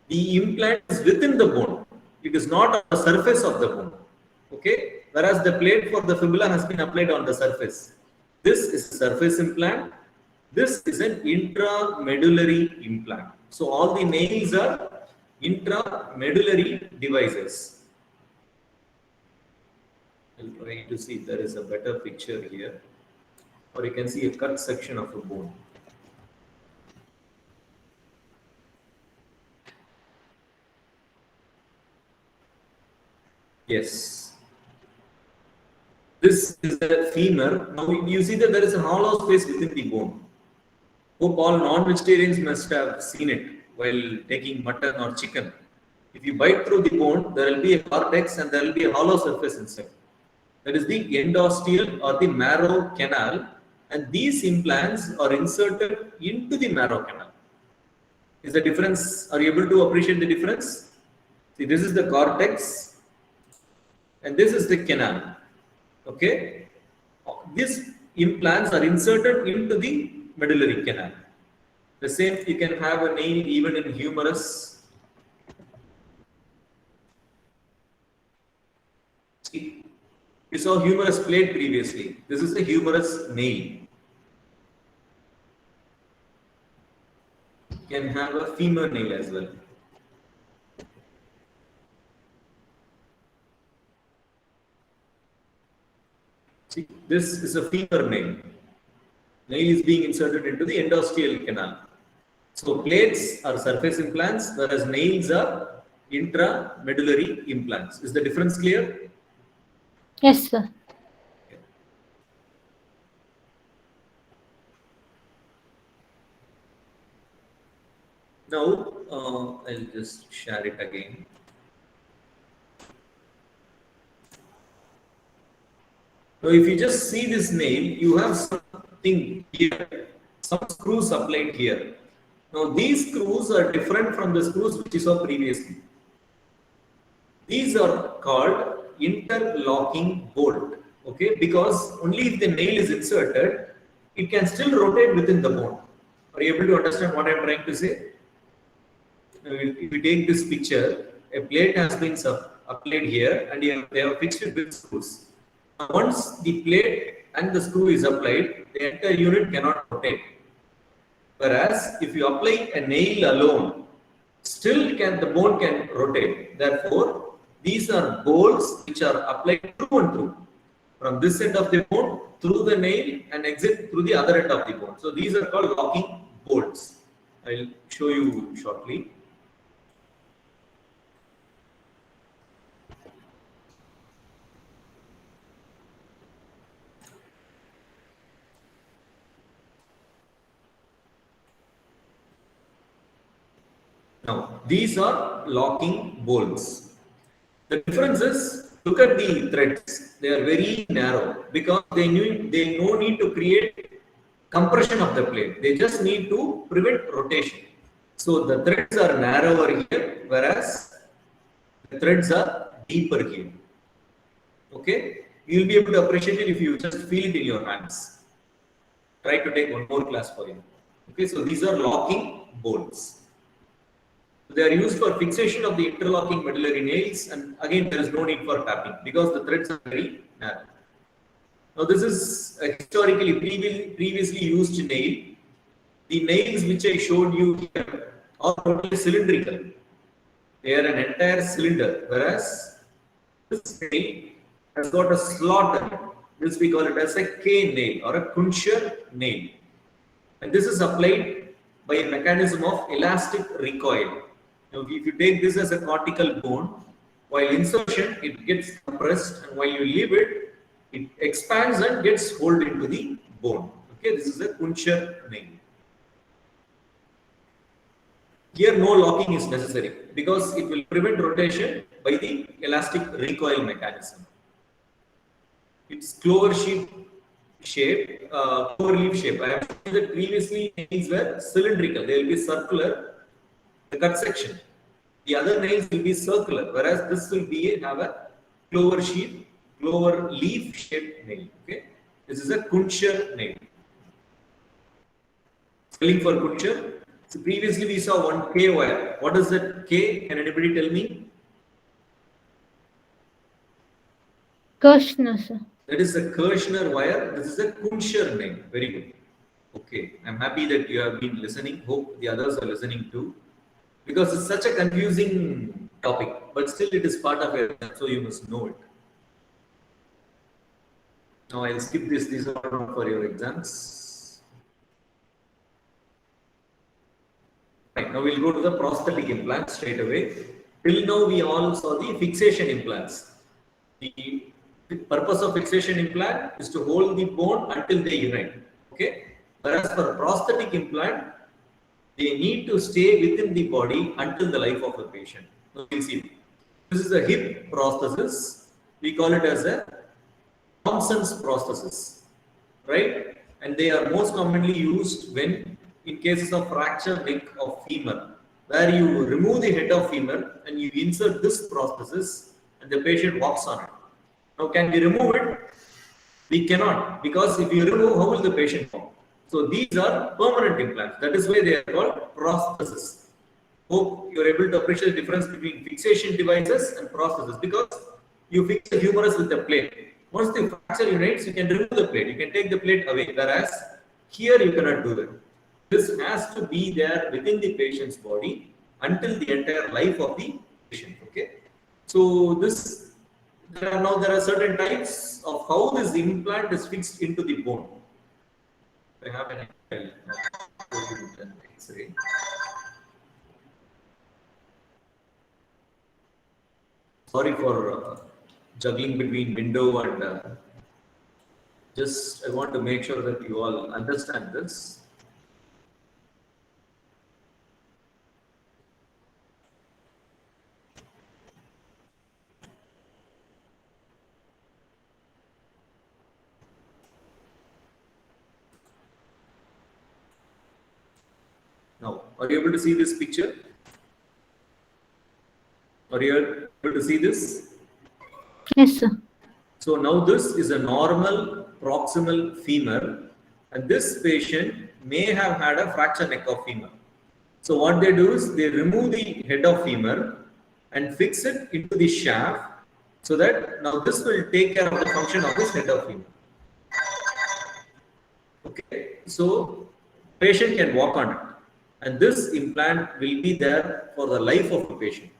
A: The implant is within the bone. It is not on the surface of the bone. Okay? Whereas the plate for the fibula has been applied on the surface. This is a surface implant. This is an intramedullary implant. So all the nails are intramedullary devices. I'll try to see if there is a better picture here. Or you can see a cut section of a bone. Yes. This is the femur. Now you see that there is a hollow space within the bone. Hope all non-vegetarians must have seen it while taking mutton or chicken. If you bite through the bone, there will be a cortex and there will be a hollow surface inside. That is the endosteal or the marrow canal, and these implants are inserted into the marrow canal. Is the difference? Are you able to appreciate the difference? See, this is the cortex and this is the canal. Okay, these implants are inserted into the medullary canal. The same, you can have a nail even in humerus. See, you saw humerus plate previously. This is a humerus nail. You can have a femur nail as well. See, this is a femur nail. Nail is being inserted into the endosteal canal. So plates are surface implants, whereas nails are intramedullary implants. Is the difference clear?
C: Yes, sir.
A: Now, I'll just share it again. Now, if you just see this nail, you have something here, some screws applied here. Now, these screws are different from the screws which you saw previously. These are called interlocking bolt, okay? Because only if the nail is inserted, it can still rotate within the bone. Are you able to understand what I'm trying to say? If you take this picture, a plate has been applied here and they have fixed it with screws. Now, once the plate and the screw is applied, the entire unit cannot rotate. Whereas if you apply a nail alone, still the bone can rotate. Therefore, these are bolts which are applied through and through. From this end of the bone, through the nail and exit through the other end of the bone. So these are called locking bolts. I'll show you shortly. Now, these are locking bolts. The difference is look at the threads. They are very narrow because they no need to create compression of the plate. They just need to prevent rotation. So the threads are narrower here, whereas the threads are deeper here. Okay, you will be able to appreciate it if you just feel it in your hands. Try to take one more class for you. Okay, so these are locking bolts. They are used for fixation of the interlocking medullary nails, and again there is no need for tapping because the threads are very narrow. Now this is a historically previously used nail. The nails which I showed you here are totally cylindrical. They are an entire cylinder, whereas this nail has got a slot in it. This we call it as a K nail or a Kunscher nail. And this is applied by a mechanism of elastic recoil. Now, if you take this as a cortical bone, while insertion it gets compressed, and while you leave it, it expands and gets hold into the bone. Okay, this is a Kunscher nail. Here no locking is necessary because it will prevent rotation by the elastic recoil mechanism. It's clover leaf shape. I have shown that previously nails were cylindrical. They will be circular. The cut section. The other nails will be circular, whereas this will have a clover leaf shaped nail. Okay, this is a Kunscher nail. Spelling for Kunscher. So previously we saw one K wire. What is that K? Can anybody tell me?
C: Kirschner, sir.
A: That is a Kirschner wire. This is a Kunscher nail. Very good. Okay, I'm happy that you have been listening. Hope the others are listening too, because it's such a confusing topic. But still, it is part of it, so you must know it. Now I'll skip this. These are for your exams. Right, now we'll go to the prosthetic implants straight away. Till now, we all saw the fixation implants. The purpose of fixation implant is to hold the bone until they unite. Okay. Whereas for prosthetic implant, they need to stay within the body until the life of the patient. So you see, this is a hip prosthesis. We call it as a Thompson's prosthesis, right? And they are most commonly used when in cases of fracture neck of femur, where you remove the head of femur and you insert this prosthesis and the patient walks on it. Now, can we remove it? We cannot, because if you remove, how will the patient walk? So these are permanent implants. That is why they are called prosthesis. Hope you are able to appreciate the difference between fixation devices and prosthesis, because you fix the humerus with a plate. Once the fracture unites, you can remove the plate. You can take the plate away. Whereas here you cannot do that. This has to be there within the patient's body until the entire life of the patient. Okay. So there are certain types of how this implant is fixed into the bone. I have an X-ray. Sorry for juggling between window and I want to make sure that you all understand this. Now, are you able to see this picture? Are you able to see this?
C: Yes, sir.
A: So now this is a normal proximal femur, and this patient may have had a fracture neck of femur. So what they do is they remove the head of femur and fix it into the shaft, so that now this will take care of the function of this head of femur. Okay, so patient can walk on it, and this implant will be there for the life of the patient.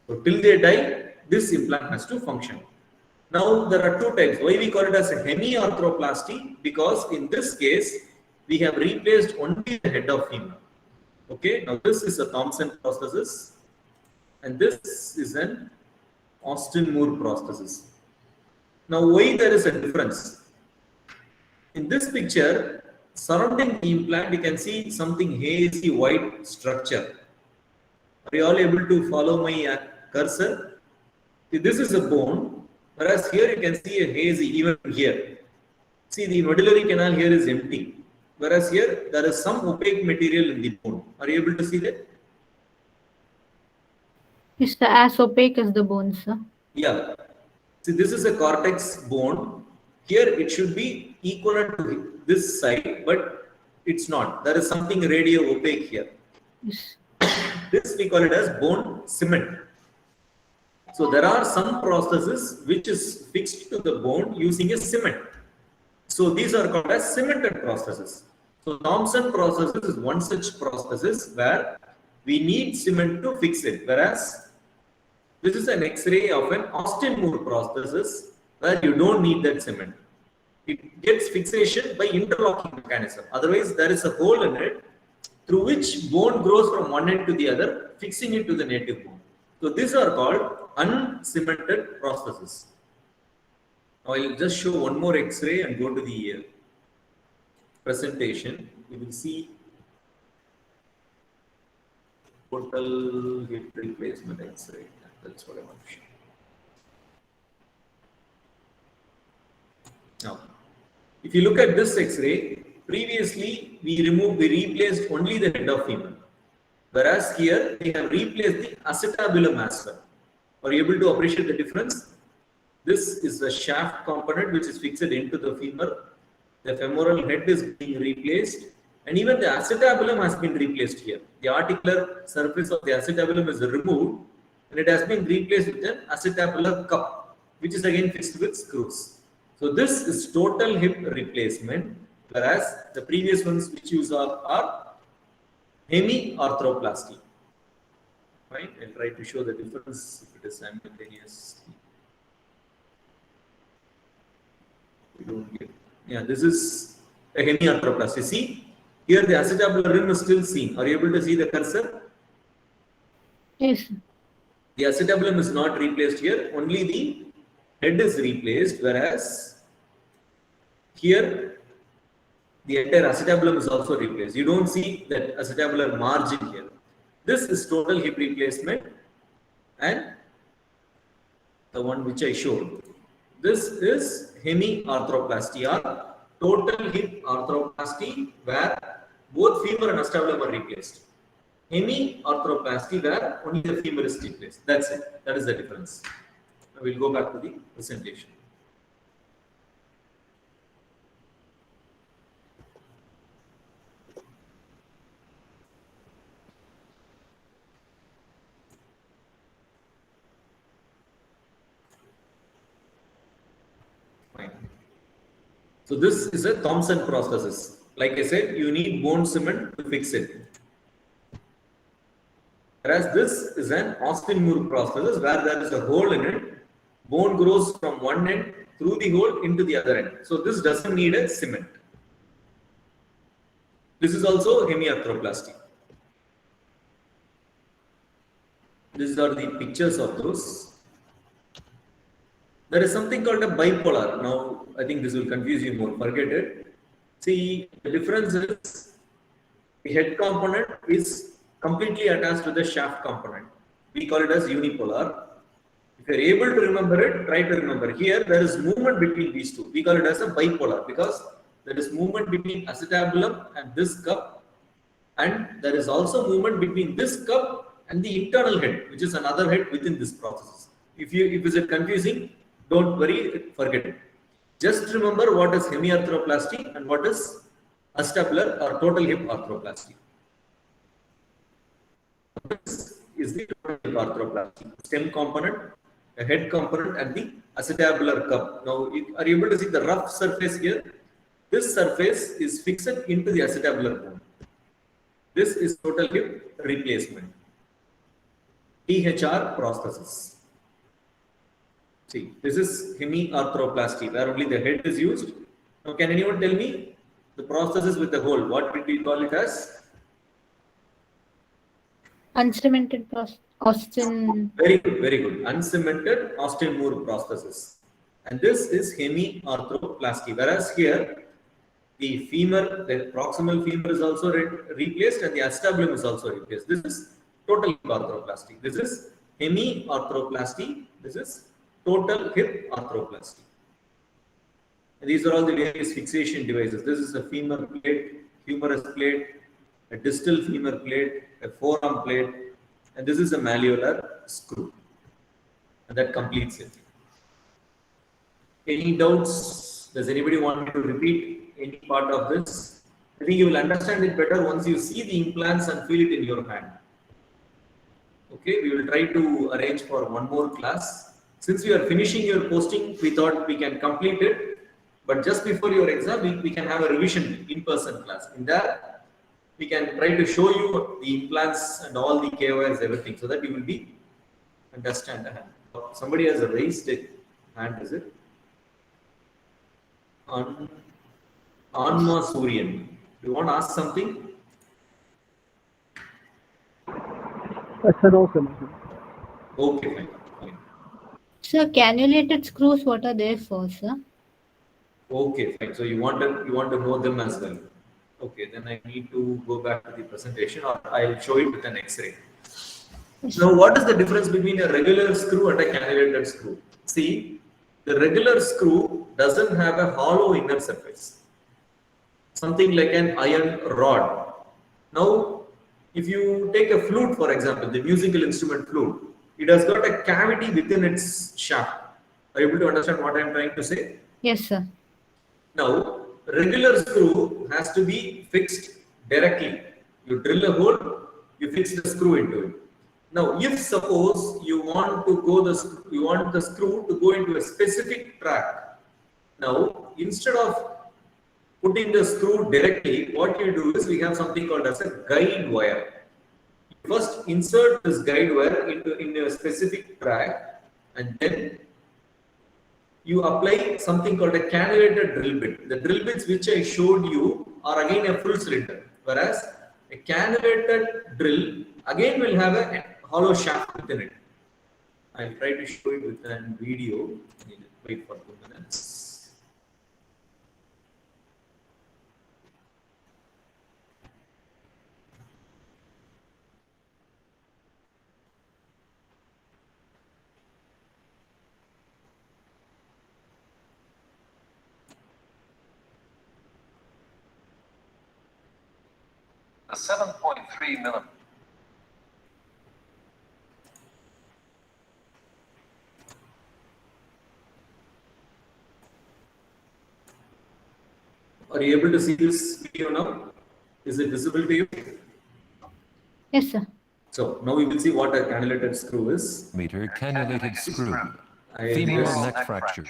A: So till they die, this implant has to function. Now there are two types. Why we call it as a hemiarthroplasty? Because in this case, we have replaced only the head of femur. Okay, now this is a Thompson prosthesis, and this is an Austin Moore prosthesis. Now why there is a difference? In this picture, surrounding the implant, you can see something hazy white structure. Are you all able to follow my cursor? This is a bone, Whereas here you can see a hazy even here. See, the medullary canal here is empty. Whereas here there is some opaque material in the bone. Are you able to see that?
C: Is the as opaque as the bone, sir?
A: Yeah. See, this is a cortex bone. Here it should be equivalent to this side, but it's not. There is something radio opaque here.
C: Yes.
A: This we call it as bone cement. So there are some processes which is fixed to the bone using a cement. So these are called as cemented processes. So Thomson processes is one such processes where we need cement to fix it. Whereas this is an X-ray of an Austin-Moore processes where you don't need that cement. It gets fixation by interlocking mechanism. Otherwise, there is a hole in it through which bone grows from one end to the other, fixing it to the native bone. So these are called uncemented processes. Now I'll just show one more X-ray and go to the presentation. You will see total hip replacement X-ray. That's what I want to show. Now, if you look at this X-ray, previously we replaced only the head of femur, whereas here we have replaced the acetabulum as well. Are you able to appreciate the difference? This is the shaft component which is fixed into the femur. The femoral head is being replaced, and even the acetabulum has been replaced here. The articular surface of the acetabulum is removed, and it has been replaced with an acetabular cup, which is again fixed with screws. So this is total hip replacement, whereas the previous ones which use are hemiarthroplasty. Right? I'll try to show the difference if it is simultaneous. We don't get. Yeah, this is a hemiarthroplasty. See, here the acetabular rim is still seen. Are you able to see the cursor?
C: Yes.
A: The acetabulum is not replaced here, only the head is replaced, whereas here the entire acetabulum is also replaced. You don't see that acetabular margin here. This is total hip replacement, and the one which I showed. This is hemiarthroplasty or total hip arthroplasty, where both femur and acetabulum are replaced. Hemiarthroplasty where only the femur is replaced. That's it. That is the difference. I will go back to the presentation. Fine. So this is a Thomson processes. Like I said, you need bone cement to fix it. Whereas this is an Austin-Moore process where there is a hole in it. Bone grows from one end through the hole into the other end. So this doesn't need a cement. This is also hemiarthroplasty. These are the pictures of those. There is something called a bipolar. Now, I think this will confuse you more. Forget it. See, the difference is the head component is completely attached to the shaft component. We call it as unipolar. If you are able to remember it, try to remember. Here, there is movement between these two. We call it as a bipolar because there is movement between acetabulum and this cup, and there is also movement between this cup and the internal head, which is another head within this process. If it confusing, don't worry, forget it. Just remember what is hemiarthroplasty and what is acetabular or total hip arthroplasty. This is the total hip arthroplasty. Stem component, a head component, and the acetabular cup. Now, are you able to see the rough surface here? This surface is fixed into the acetabular bone. This is total hip replacement. THR processes. See, this is hemiarthroplasty, where only the head is used. Now, can anyone tell me the processes with the hole? What did we call it as?
C: Uncemented Austin.
A: Very good, very good. Uncemented Austin-Moore processes. And this is hemiarthroplasty. Whereas here, the femur, the proximal femur is also replaced and the acetabulum is also replaced. This is total arthroplasty. This is hemiarthroplasty. This is total hip arthroplasty. And these are all the various fixation devices. This is a femur plate, humerus plate, a distal femur plate, a forearm plate, and this is a malleolar screw. And that completes it. Any doubts? Does anybody want me to repeat any part of this? I think you will understand it better once you see the implants and feel it in your hand. Okay, we will try to arrange for one more class. Since we are finishing your posting, we thought we can complete it. But just before your exam, we can have a revision in-person class. In that, we can try to show you the implants and all the KOIs, everything, so that you will be understand the hand. Somebody has a raised hand, is it? Anma Suryan. Do you want to ask something? Okay, fine.
C: Sir, cannulated screws, what are they for, sir?
A: Okay, fine. So you want to know them as well. Okay, then I need to go back to the presentation, or I'll show it with an X-ray. Now, what is the difference between a regular screw and a cannulated screw? See, the regular screw doesn't have a hollow inner surface, something like an iron rod. Now, if you take a flute, for example, the musical instrument flute, it has got a cavity within its shaft. Are you able to understand what I am trying to say?
C: Yes, sir.
A: Now, regular screw has to be fixed directly. You drill a hole, you fix the screw into it. Now, if suppose you want the screw to go into a specific track. Now, instead of putting the screw directly, what you do is we have something called as a guide wire. You first insert this guide wire in a specific track, and then you apply something called a cannulated drill bit. The drill bits which I showed you are again a full cylinder, whereas a cannulated drill again will have a hollow shaft within it. I'll try to show it with a video. Wait for 2 minutes.
D: The 7.3 millimeter.
A: Are you able to see this video now? Is it visible to you?
C: Yes, sir.
A: So now we will see what a cannulated screw is.
D: Cannulated screw.
A: I
D: Femoral
A: just-
D: neck fracture.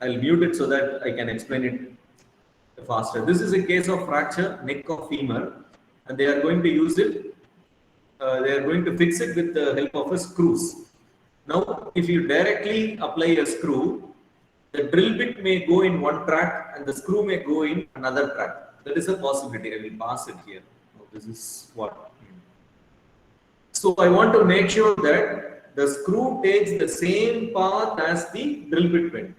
A: I'll mute it so that I can explain it faster. This is a case of fracture neck of femur, and they are going to use it. They are going to fix it with the help of a screws. Now, if you directly apply a screw, the drill bit may go in one track and the screw may go in another track. That is a possibility. I will pass it here. Now, this is what. So I want to make sure that the screw takes the same path as the drill bit went.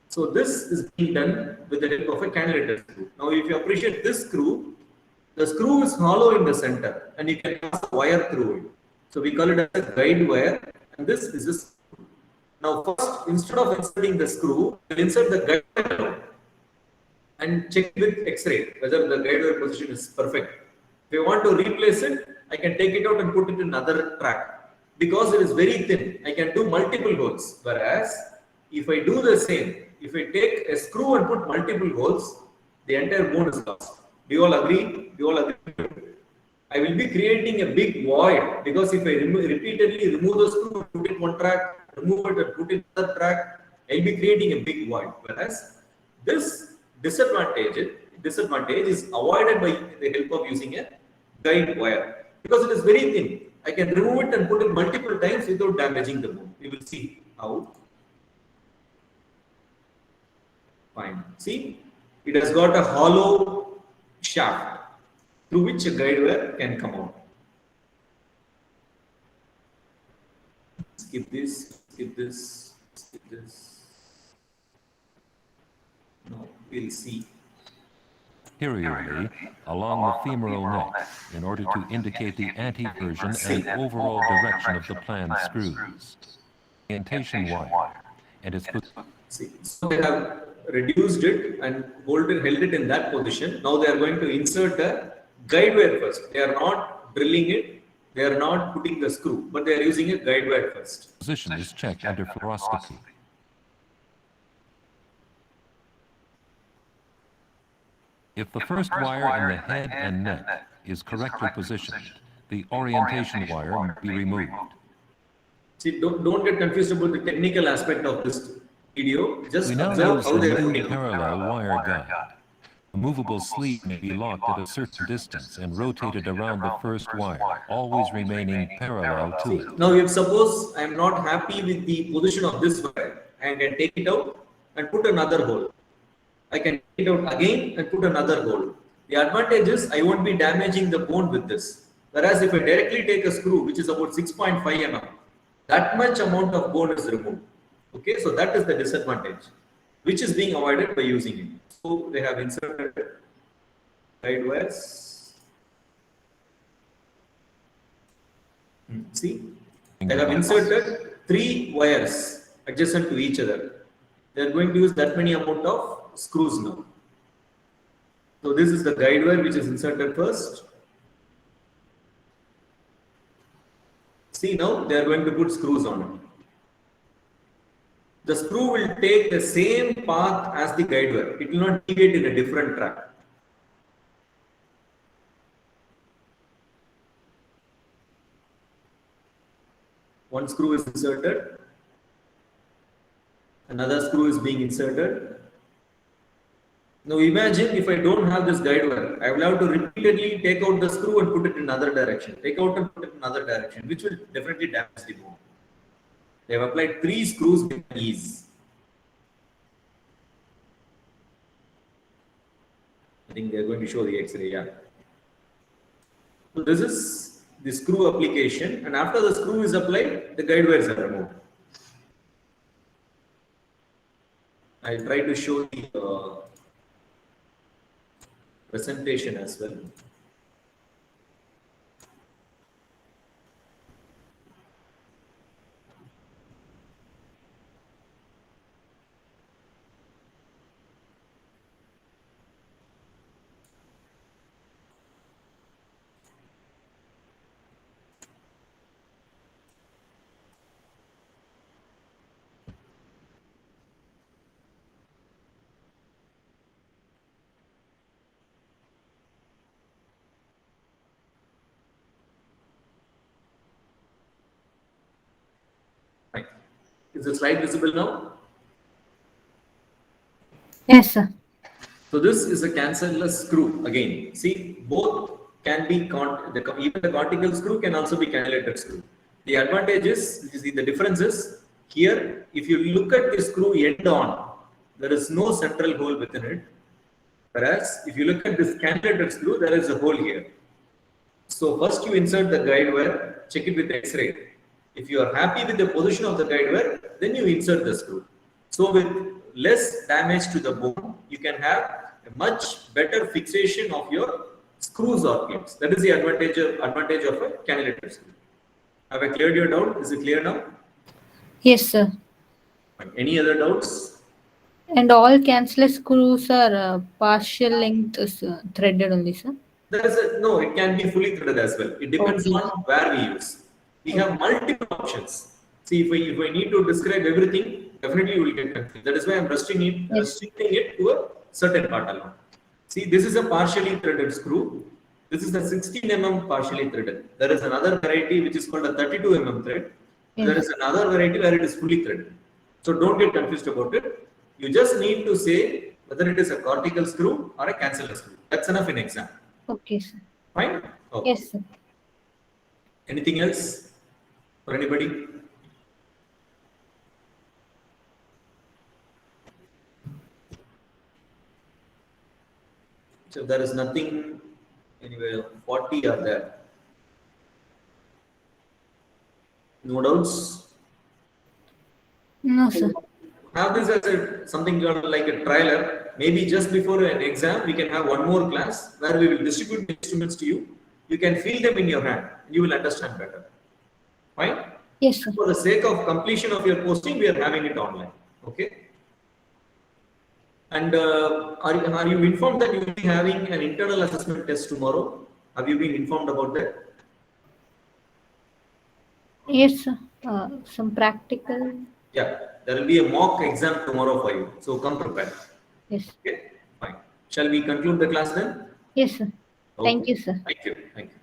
A: So this is being done with the help of a cannulated screw. Now, if you appreciate this screw, the screw is hollow in the center and you can pass a wire through it. So we call it as a guide wire, and this is a screw. Now, first, instead of inserting the screw, we'll insert the guide wire and check with X-ray whether the guide wire position is perfect. If I want to replace it, I can take it out and put it in another track. Because it is very thin, I can do multiple holes. Whereas, if I do the same, if I take a screw and put multiple holes, the entire bone is lost. Do you all agree? Do you all agree? I will be creating a big void, because if I repeatedly remove the screw, put it one track, remove it and put it another track, I will be creating a big void. Whereas this disadvantage is avoided by the help of using a guide wire, because it is very thin. I can remove it and put it multiple times without damaging the bone. We will see how. Fine. See, it has got a hollow shaft through which a guide wire can come out. Skip this, skip this, skip this. No, we'll see.
D: Posteriorly, along the femoral neck, in order to indicate the anteversion and overall direction of the planned screws. orientation wire and its
A: See, so they have reduced it and held it in that position. Now they are going to insert a guide wire first. They are not drilling it. They are not putting the screw, but they are using a guide wire first.
D: position is checked under fluoroscopy. If the first wire in the head and neck is correctly positioned, the orientation wire may be removed.
A: See, don't get confused about the technical aspect of this video. Just
D: We now
A: observe
D: use
A: how they
D: a
A: are
D: new
A: putting it.
D: parallel wire guide. A movable sleeve may be locked at a certain distance and rotated around the first wire, always remaining parallel to it.
A: Now, if suppose I am not happy with the position of this wire, I can take it out and put another hole. I can take it out again and put another hole. The advantage is I won't be damaging the bone with this. Whereas if I directly take a screw, which is about 6.5 mm, that much amount of bone is removed. Okay, so that is the disadvantage, which is being avoided by using it. So they have inserted guide wires. See, they have inserted 3 wires adjacent to each other. They are going to use that many amount of screws now. So this is the guide wire which is inserted first. See, now they are going to put screws on it. The screw will take the same path as the guide wire. It will not deviate in a different track. One screw is inserted. Another screw is being inserted. Now imagine if I don't have this guide wire, I will have to repeatedly take out the screw and put it in another direction. Take out and put it in another direction, which will definitely damage the bone. They have applied 3 screws with ease. I think they are going to show the X-ray, yeah. So this is the screw application, and after the screw is applied, the guide wires are removed. I'll try to show the presentation as well. Right. Is the slide visible now?
C: Yes, sir.
A: So this is a cancelless screw again. See, both can be even the cortical screw can also be cantilevered screw. The advantage is, you see, the difference is here. If you look at the screw end on, there is no central hole within it. Whereas if you look at this cantilevered screw, there is a hole here. So first you insert the guide wire, check it with X-ray. If you are happy with the position of the guide wire, then you insert the screw. So with less damage to the bone, you can have a much better fixation of your screws or clips. That is the advantage of a cantilevered screw. Have I cleared your doubt? Is it clear now?
C: Yes, sir.
A: Any other doubts?
C: And all cancellous screws are partial length threaded only, sir.
A: No, it can be fully threaded as well. It depends on where we use. We have multiple options. See, if I need to describe everything, definitely you will get confused. That is why I'm restricting it to a certain part alone. See, this is a partially threaded screw. This is a 16 mm partially threaded. There is another variety which is called a 32 mm thread.
C: Yes.
A: There is another variety where it is fully threaded. So don't get confused about it. You just need to say whether it is a cortical screw or a cancellous screw. That's enough in exam.
C: Okay, sir.
A: Fine? Okay.
C: Yes, sir.
A: Anything else for anybody? So there is nothing anyway. 40 are there. No doubts?
C: No, sir.
A: Have this as something like a trailer. Maybe just before an exam, we can have one more class where we will distribute the instruments to you. You can feel them in your hand. You will understand better. Fine?
C: Yes, sir.
A: For the sake of completion of your posting, we are having it online. Okay. And are you informed that you will be having an internal assessment test tomorrow? Have you been informed about that?
C: Yes, sir. Some practical.
A: Yeah, there will be a mock exam tomorrow for you. So come prepared.
C: Yes.
A: Okay, fine. Shall we conclude the class then?
C: Yes, sir. Thank
A: Okay.
C: you, sir.
A: Thank you. Thank you.